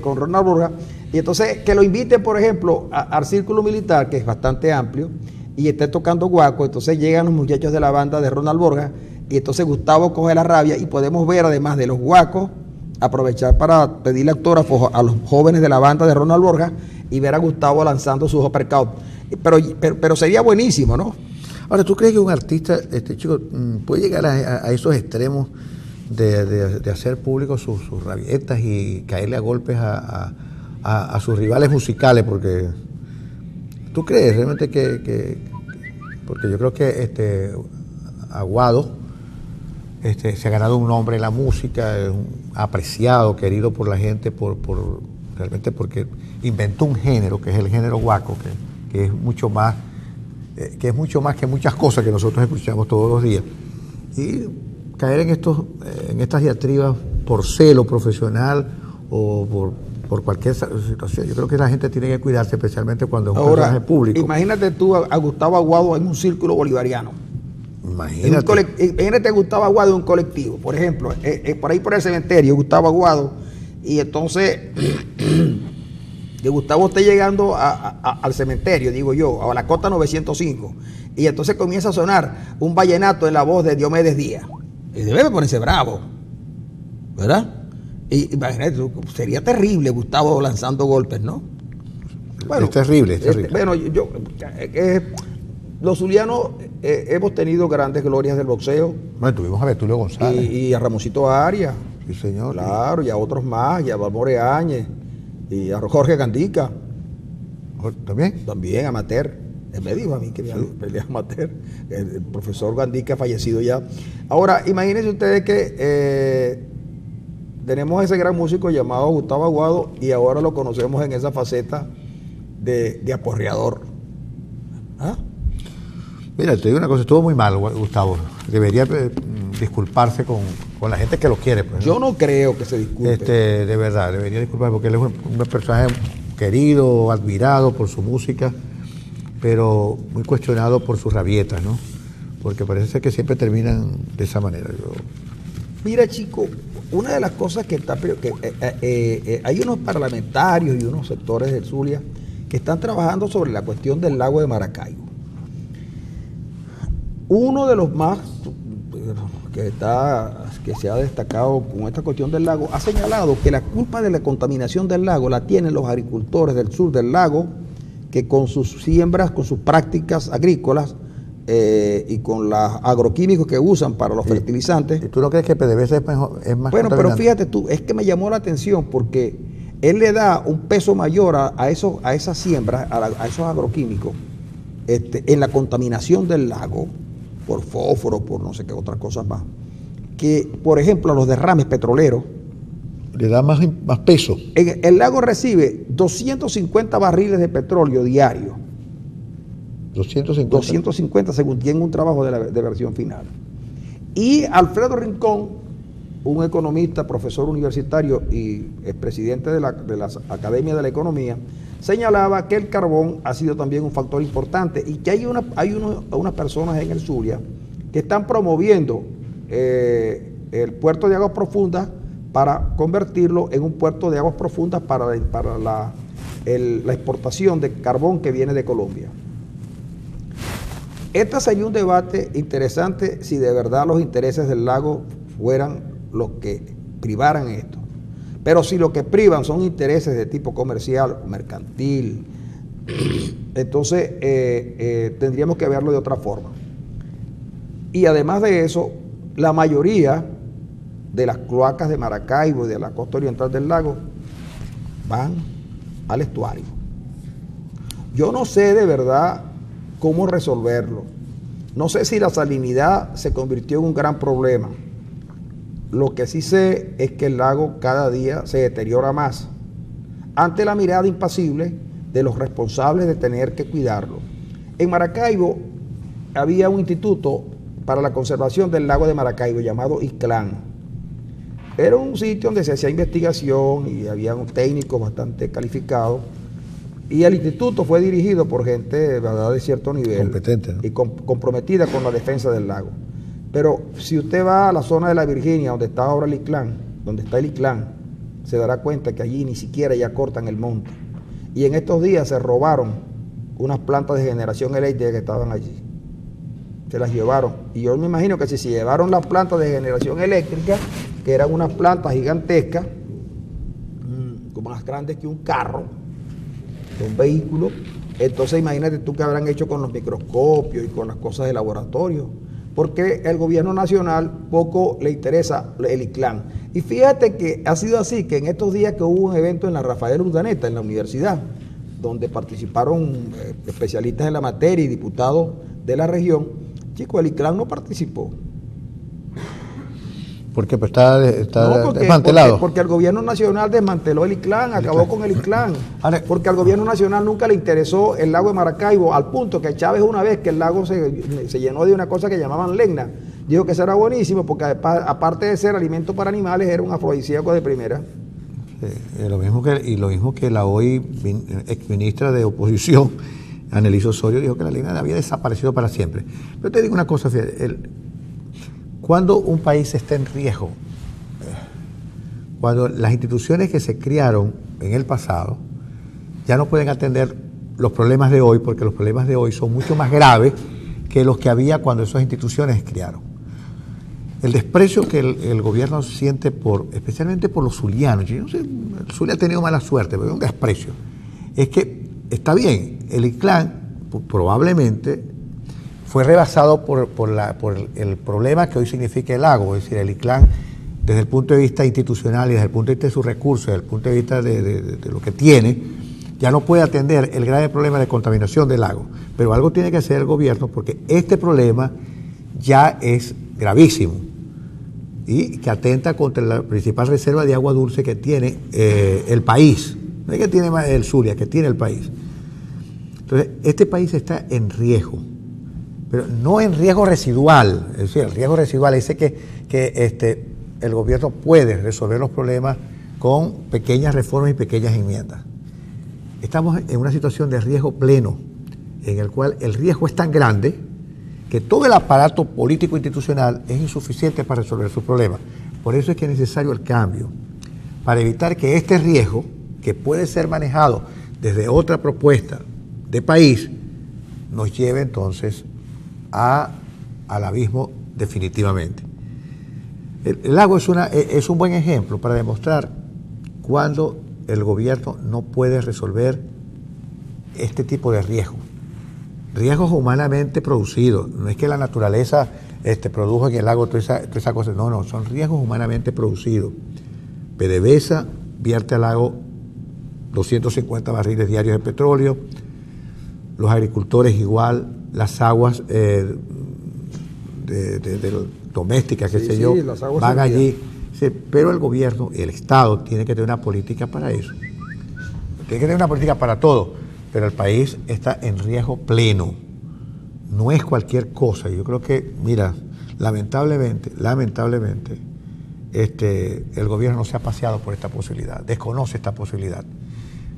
con Ronald Borja, y entonces que lo inviten, por ejemplo, al círculo militar, que es bastante amplio, y esté tocando guaco, entonces llegan los muchachos de la banda de Ronald Borja, y entonces Gustavo coge la rabia, y podemos ver, además de los guacos, aprovechar para pedirle autógrafos a los jóvenes de la banda de Ronald Borja, y ver a Gustavo lanzando sus uppercut. Pero sería buenísimo, ¿no? Ahora, ¿tú crees que un artista, chico, puede llegar a esos extremos de hacer públicos sus rabietas y caerle a golpes a sus rivales musicales? Porque tú crees realmente porque yo creo que Aguado se ha ganado un nombre en la música, es apreciado, querido por la gente, realmente porque inventó un género que es el género guaco, que es mucho más que muchas cosas que nosotros escuchamos todos los días. Y caer en estas diatribas por celo profesional o por cualquier situación. Yo creo que la gente tiene que cuidarse, especialmente cuando es un personaje público. Imagínate tú a Gustavo Aguado en un círculo bolivariano. Imagínate a Gustavo Aguado en un colectivo, por ejemplo, por ahí por el cementerio, Gustavo Aguado, y entonces que Gustavo esté llegando al cementerio, digo yo, a la Cota 905, y entonces comienza a sonar un vallenato en la voz de Diomedes Díaz. Y debe ponerse bravo, ¿verdad? Y imagínate, sería terrible Gustavo lanzando golpes, ¿no? Bueno, es terrible. Bueno, los zulianos hemos tenido grandes glorias del boxeo. Bueno, tuvimos a Betulio González. Y a Ramoncito Arias. Sí, señor. Claro, y a otros más, y a Balmore Áñez, y a Jorge Gandica. ¿También? También, amateur. Él me dijo a mí que pelea amateur. El profesor Gandica ha fallecido ya. Ahora, imagínense ustedes que tenemos ese gran músico llamado Gustavo Aguado y ahora lo conocemos en esa faceta de aporreador. ¿Ah? Mira, te digo una cosa, estuvo muy mal, Gustavo. Debería disculparse con la gente que lo quiere. Pues, yo no creo que se disculpe. De verdad, debería disculparse porque él es un personaje querido, admirado por su música, pero muy cuestionado por sus rabietas, ¿no? Porque parece que siempre terminan de esa manera. Mira, chico, una de las cosas que está... hay unos parlamentarios y unos sectores del Zulia que están trabajando sobre la cuestión del lago de Maracaibo. Uno de los más que se ha destacado con esta cuestión del lago ha señalado que la culpa de la contaminación del lago la tienen los agricultores del sur del lago, que con sus siembras, con sus prácticas agrícolas y con los agroquímicos que usan para los fertilizantes. ¿Y tú no crees que PDVSA es más bueno, pero fíjate tú, es que me llamó la atención porque él le da un peso mayor a esas siembras, a esos agroquímicos, en la contaminación del lago, por fósforo, por no sé qué otras cosas más, que por ejemplo a los derrames petroleros. Le da más peso. El lago recibe 250 barriles de petróleo diario. 250 según tiene un trabajo de versión final. Y Alfredo Rincón, un economista, profesor universitario y expresidente de la Academia de la Economía, señalaba que el carbón ha sido también un factor importante y que hay unas personas en el Zulia que están promoviendo el puerto de aguas profundas para convertirlo en un puerto de aguas profundas para la exportación de carbón que viene de Colombia. Este sería un debate interesante si de verdad los intereses del lago fueran los que privaran esto. Pero si lo que privan son intereses de tipo comercial, mercantil, entonces tendríamos que verlo de otra forma. Y además de eso, la mayoría de las cloacas de Maracaibo y de la costa oriental del lago van al estuario. Yo no sé de verdad cómo resolverlo. No sé si la salinidad se convirtió en un gran problema. Lo que sí sé es que el lago cada día se deteriora más ante la mirada impasible de los responsables de tener que cuidarlo. En Maracaibo había un instituto para la conservación del lago de Maracaibo llamado ICLAN. Era un sitio donde se hacía investigación y había un técnico bastante calificado Y el instituto fue dirigido por gente, ¿verdad?, de cierto nivel. Competente, ¿no? Y comprometida con la defensa del lago. Pero si usted va a la zona de la Virginia, donde está ahora el ICLAN, donde está el ICLAN, se dará cuenta que allí ni siquiera ya cortan el monte. Y en estos días se robaron unas plantas de generación eléctrica que estaban allí. Se las llevaron. Y yo me imagino que si se llevaron las plantas de generación eléctrica, que eran unas plantas gigantescas, como más grandes que un carro, de un vehículo, entonces imagínate tú qué habrán hecho con los microscopios y con las cosas de laboratorio. Porque el gobierno nacional poco le interesa el ICLAN. Y fíjate que ha sido así, que en estos días que hubo un evento en la Rafael Urdaneta, en la universidad, donde participaron especialistas en la materia y diputados de la región, chicos, el ICLAN no participó. Porque pues está No, desmantelado. porque el gobierno nacional desmanteló el ICLAN, acabó con el ICLAN. Ahora, Porque al gobierno nacional nunca le interesó el lago de Maracaibo, al punto que Chávez, una vez que el lago se llenó de una cosa que llamaban legna, dijo que eso era buenísimo porque aparte de ser alimento para animales era un afrodisíaco de primera. Sí, lo mismo que la hoy exministra de oposición, Annelies Osorio, dijo que la legna había desaparecido para siempre. Pero te digo una cosa, cuando un país está en riesgo, cuando las instituciones que se crearon en el pasado ya no pueden atender los problemas de hoy, porque los problemas de hoy son mucho más graves que los que había cuando esas instituciones se crearon. El desprecio que el gobierno siente especialmente por los zulianos, yo no sé, el Zulia ha tenido mala suerte, pero es un desprecio. Es que está bien, el ICLAN probablemente fue rebasado por el problema que hoy significa el lago, es decir, el ICLAN desde el punto de vista institucional y desde el punto de vista de sus recursos, desde el punto de vista de lo que tiene, ya no puede atender el grave problema de contaminación del lago. Pero algo tiene que hacer el gobierno porque este problema ya es gravísimo y que atenta contra la principal reserva de agua dulce que tiene el país. No es que tiene el Zulia, que tiene el país. Entonces, este país está en riesgo, pero no en riesgo residual. Es decir, el riesgo residual dice que el gobierno puede resolver los problemas con pequeñas reformas y pequeñas enmiendas. Estamos en una situación de riesgo pleno, en el cual el riesgo es tan grande que todo el aparato político institucional es insuficiente para resolver sus problemas. Por eso es que es necesario el cambio, para evitar que este riesgo, que puede ser manejado desde otra propuesta de país, nos lleve entonces al abismo definitivamente. El lago es un buen ejemplo para demostrar cuando el gobierno no puede resolver este tipo de riesgos. Riesgos humanamente producidos. No es que la naturaleza produjo en el lago toda esa cosa. No, son riesgos humanamente producidos. PDVSA vierte al lago 250 barriles diarios de petróleo, los agricultores igual, las aguas domésticas, qué sé yo, van allí. Pero el gobierno, el Estado, tiene que tener una política para eso. Tiene que tener una política para todo, pero el país está en riesgo pleno. No es cualquier cosa. Yo creo que, mira, lamentablemente, el gobierno no se ha paseado por esta posibilidad, desconoce esta posibilidad.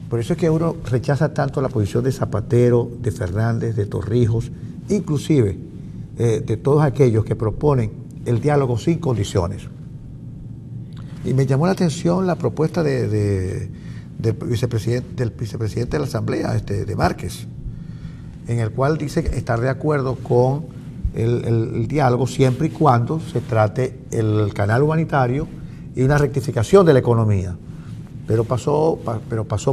Por eso es que uno rechaza tanto la posición de Zapatero, de Fernández, de Torrijos, inclusive de todos aquellos que proponen el diálogo sin condiciones. Y me llamó la atención la propuesta del vicepresidente de la Asamblea, de Márquez, en el cual dice estar de acuerdo con el diálogo siempre y cuando se trate el canal humanitario y una rectificación de la economía. Pero pasó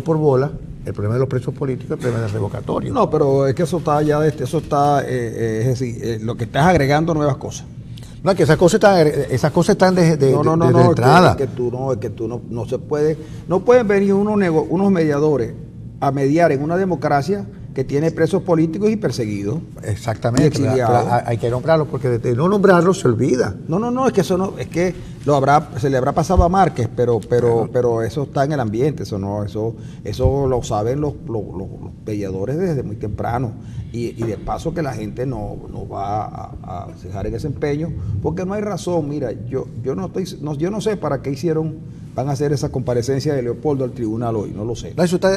por bola el problema de los presos políticos, el problema del revocatorio. No, pero es que eso está ya, es decir, lo que estás agregando nuevas cosas. No, es que esas cosas están desde entrada. Es que tú no se puede, no pueden venir unos mediadores a mediar en una democracia que tiene presos políticos y perseguidos. Exactamente, pero hay que nombrarlos porque de no nombrarlos se olvida. No, es que eso no, es que se le habrá pasado a Márquez, pero eso está en el ambiente, eso lo saben los mediadores desde muy temprano. Y de paso que la gente no va a cejar en ese empeño, porque no hay razón. Mira, yo no sé para qué van a hacer esa comparecencia de Leopoldo al tribunal hoy, no lo sé. No, eso está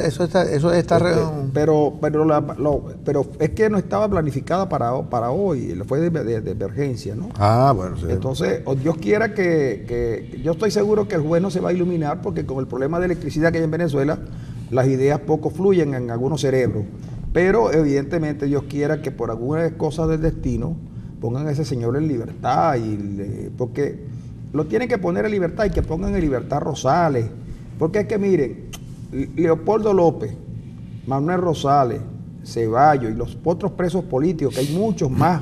pero es que no estaba planificada para hoy, fue de emergencia, ¿no? Bueno, sí. Entonces, Dios quiera que yo estoy seguro que el juez no se va a iluminar, porque con el problema de electricidad que hay en Venezuela, las ideas poco fluyen en algunos cerebros. Pero evidentemente Dios quiera que por algunas cosas del destino pongan a ese señor en libertad, porque lo tienen que poner en libertad y que pongan en libertad a Rosales. Porque es que miren, Leopoldo López, Manuel Rosales, Ceballos y los otros presos políticos, que hay muchos más,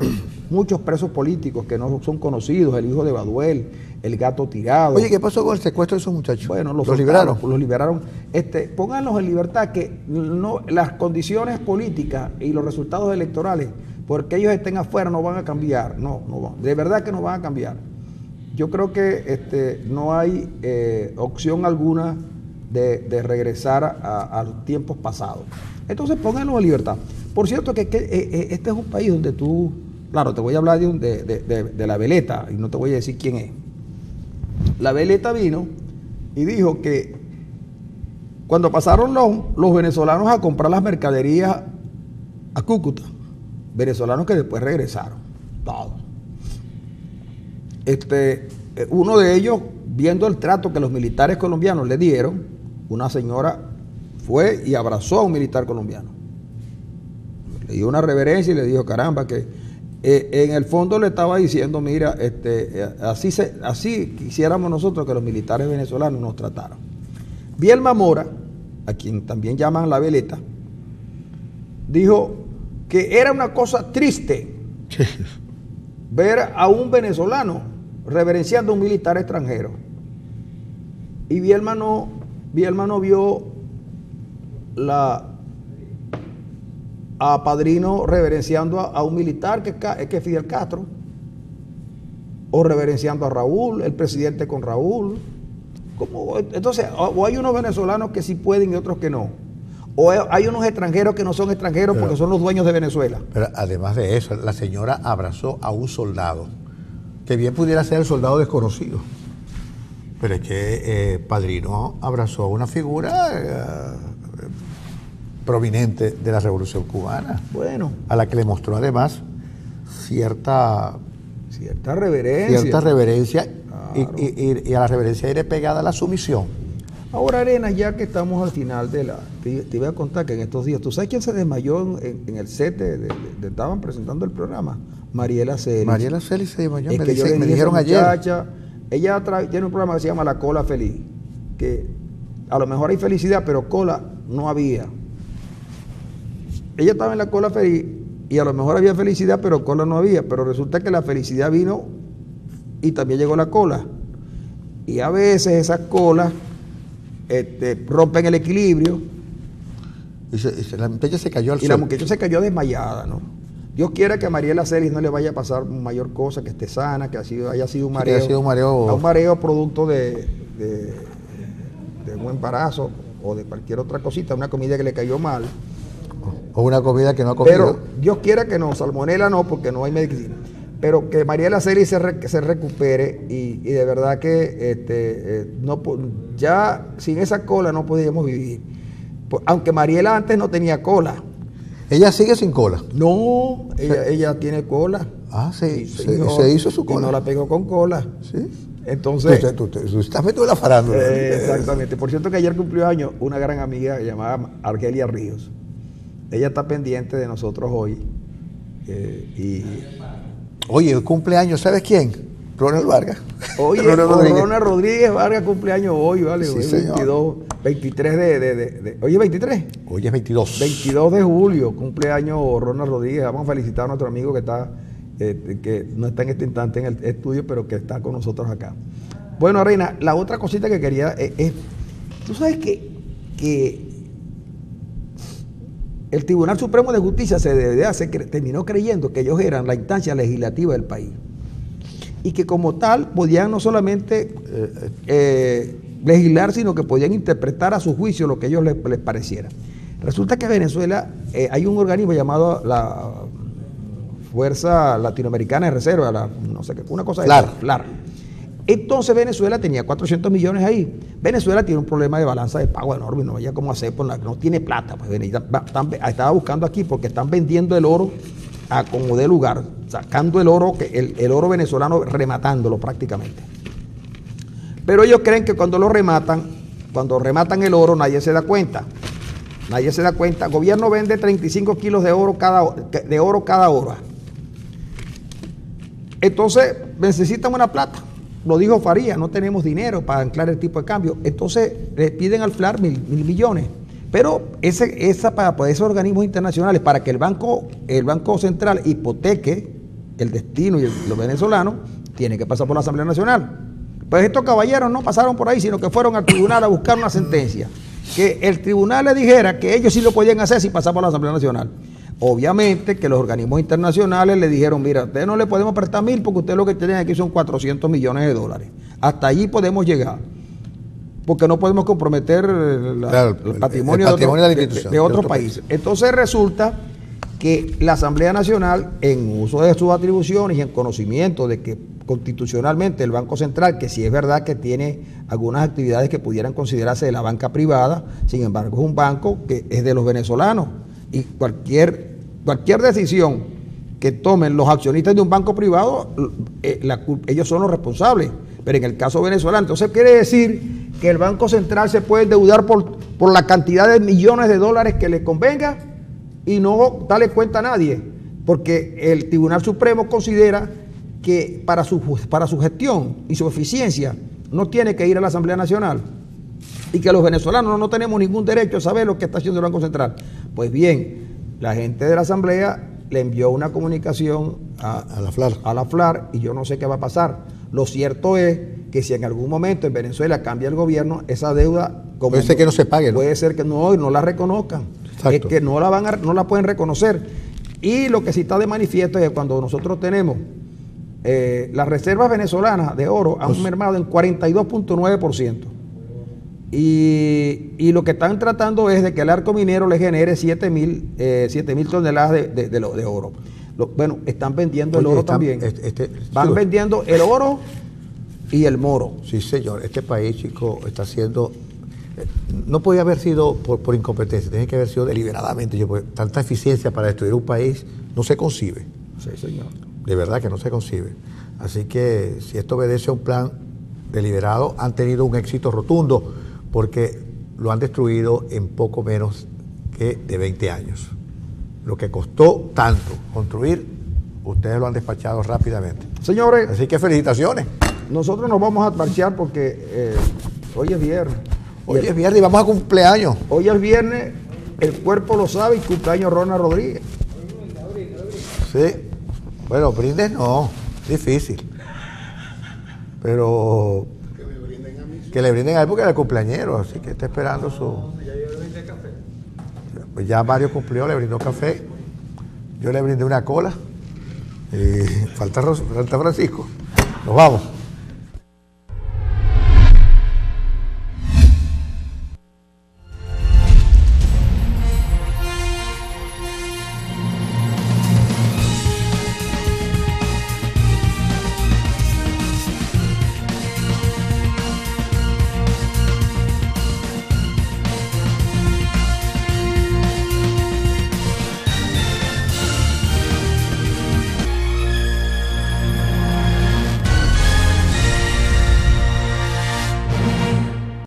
muchos presos políticos que no son conocidos, el hijo de Baduel, el gato tirado. Oye, ¿qué pasó con el secuestro de esos muchachos? Bueno, los liberaron. Los liberaron. Pónganlos en libertad, que no, las condiciones políticas y los resultados electorales, porque ellos estén afuera, no van a cambiar. No, de verdad que no van a cambiar. Yo creo que no hay opción alguna de regresar a los tiempos pasados. Entonces pónganlos en libertad. Por cierto que este es un país donde tú, claro, te voy a hablar de la Veleta y no te voy a decir quién es. La Veleta vino y dijo que cuando pasaron los venezolanos a comprar las mercaderías a Cúcuta, venezolanos que después regresaron, todos. Uno de ellos, viendo el trato que los militares colombianos le dieron, una señora fue y abrazó a un militar colombiano. Le dio una reverencia y le dijo, caramba, que en el fondo le estaba diciendo, mira, así quisiéramos nosotros que los militares venezolanos nos trataran. Bielma Mora, a quien también llaman la Veleta, dijo que era una cosa triste ver a un venezolano reverenciando a un militar extranjero. Y Bielma no vio a Padrino reverenciando a un militar que es Fidel Castro, o reverenciando a Raúl, el presidente con Raúl. Entonces, o hay unos venezolanos que sí pueden y otros que no. O hay unos extranjeros que no son extranjeros porque son los dueños de Venezuela. Pero además de eso, la señora abrazó a un soldado, que bien pudiera ser el soldado desconocido. Pero es que Padrino abrazó a una figura prominente de la Revolución Cubana. Bueno. A la que le mostró además cierta Claro. reverencia y a la reverencia iré pegada a la sumisión. Ahora, Arena, ya que estamos al final te voy a contar que en estos días, ¿tú sabes quién se desmayó en el set estaban presentando el programa? Mariela Celis. Mariela Celis se desmayó, me dijeron ayer. Muchacha, ella tiene un programa que se llama La Cola Feliz, que a lo mejor hay felicidad, pero cola no había. Ella estaba en la cola feliz y a lo mejor había felicidad, pero cola no había. Pero resulta que la felicidad vino y también llegó la cola. Y a veces esas colas rompen el equilibrio. La muchacha se cayó al suelo. Y la muchacha se cayó desmayada, ¿no? Dios quiera que a Mariela Celis no le vaya a pasar mayor cosa, que esté sana, que haya sido un mareo. Que haya sido un mareo producto de un embarazo o de cualquier otra cosita, una comida que le cayó mal. O una comida que no ha comido. Pero Dios quiera que no, salmonela no, porque no hay medicina. Pero que Mariela Celis se recupere y de verdad que ya sin esa cola no podíamos vivir. Aunque Mariela antes no tenía cola. ¿Ella sigue sin cola? No, ella tiene cola. Ah, sí, se hizo su cola. Y no la pegó con cola. Sí. Entonces. Tú estás metido en la farándula. Exactamente. Por cierto que ayer cumplió años una gran amiga llamada Argelia Ríos. Ella está pendiente de nosotros hoy. Oye, el cumpleaños, ¿sabes quién? Ronald Vargas. Oye, Ronald Rodríguez Vargas cumpleaños hoy, ¿vale? Sí, hoy señor. 23 ¿Oye, 23? Hoy es 22. 22 de julio, cumpleaños Ronald Rodríguez. Vamos a felicitar a nuestro amigo que no está en este instante en el estudio, pero que está con nosotros acá. Bueno, Reina, la otra cosita que quería es tú sabes que el Tribunal Supremo de Justicia terminó creyendo que ellos eran la instancia legislativa del país y que como tal podían no solamente legislar, sino que podían interpretar a su juicio lo que a ellos les pareciera. Resulta que en Venezuela hay un organismo llamado la Fuerza Latinoamericana de Reserva, no sé qué, una cosa de FLAR. Entonces Venezuela tenía 400 millones ahí. Venezuela tiene un problema de balanza de pago enorme, no vaya cómo hacer, no tiene plata. Pues estaba buscando aquí porque están vendiendo el oro a como de lugar, sacando el oro, el oro venezolano, rematándolo prácticamente. Pero ellos creen que cuando rematan el oro, nadie se da cuenta. Nadie se da cuenta. El gobierno vende 35 kilos de oro cada hora. Entonces necesitan una plata. Lo dijo Faría, no tenemos dinero para anclar el tipo de cambio. Entonces le piden al FLAR mil millones. Pero para esos organismos internacionales, para que el Banco Central hipoteque el destino y los venezolanos, tiene que pasar por la Asamblea Nacional. Pues estos caballeros no pasaron por ahí, sino que fueron al tribunal a buscar una sentencia. Que el tribunal le dijera que ellos sí lo podían hacer si pasaban por la Asamblea Nacional. Obviamente que los organismos internacionales le dijeron, mira, ustedes no le podemos prestar 1.000 porque ustedes lo que tienen aquí son 400 millones de dólares. Hasta allí podemos llegar. Porque no podemos comprometer el patrimonio de otros países. Entonces resulta que la Asamblea Nacional, en uso de sus atribuciones y en conocimiento de que constitucionalmente el Banco Central, que sí es verdad que tiene algunas actividades que pudieran considerarse de la banca privada, sin embargo es un banco que es de los venezolanos, y cualquier decisión que tomen los accionistas de un banco privado, ellos son los responsables. Pero en el caso venezolano, entonces quiere decir que el Banco Central se puede endeudar por la cantidad de millones de dólares que le convenga y no darle cuenta a nadie, porque el Tribunal Supremo considera que para su gestión y su eficiencia no tiene que ir a la Asamblea Nacional, y que los venezolanos no tenemos ningún derecho a saber lo que está haciendo el Banco Central. Pues bien, la gente de la Asamblea le envió una comunicación a la FLAR y yo no sé qué va a pasar. Lo cierto es que si en algún momento en Venezuela cambia el gobierno, esa deuda puede ser que no se pague, ¿no? Puede ser que no la reconozcan. Exacto. Es que no la pueden reconocer. Y lo que sí está de manifiesto es que cuando nosotros tenemos las reservas venezolanas de oro han mermado en 42.9%. Y lo que están tratando es de que el arco minero le genere 7.000 toneladas de oro. Bueno, están vendiendo el oro también. Van vendiendo el oro y el moro. Sí, señor. Este país, chico, está siendo... No podía haber sido por incompetencia, tiene que haber sido deliberadamente. Tanta eficiencia para destruir un país no se concibe. Sí, señor. De verdad que no se concibe. Así que si esto obedece a un plan deliberado, han tenido un éxito rotundo, porque lo han destruido en poco menos que de 20 años. Lo que costó tanto construir, ustedes lo han despachado rápidamente. Señores, así que felicitaciones. Nosotros nos vamos a marchar porque hoy es viernes. Hoy es viernes y vamos a cumpleaños. Hoy es viernes, el cuerpo lo sabe, y cumpleaños Ronald Rodríguez. Sí. Bueno, brindes no, difícil. Pero que le brinden a él porque era el cumpleañero, así que está esperando su... ¿Ya yo le brindé café? Pues ya Mario cumplió, le brindó café. Yo le brindé una cola. Y falta Francisco. Nos vamos.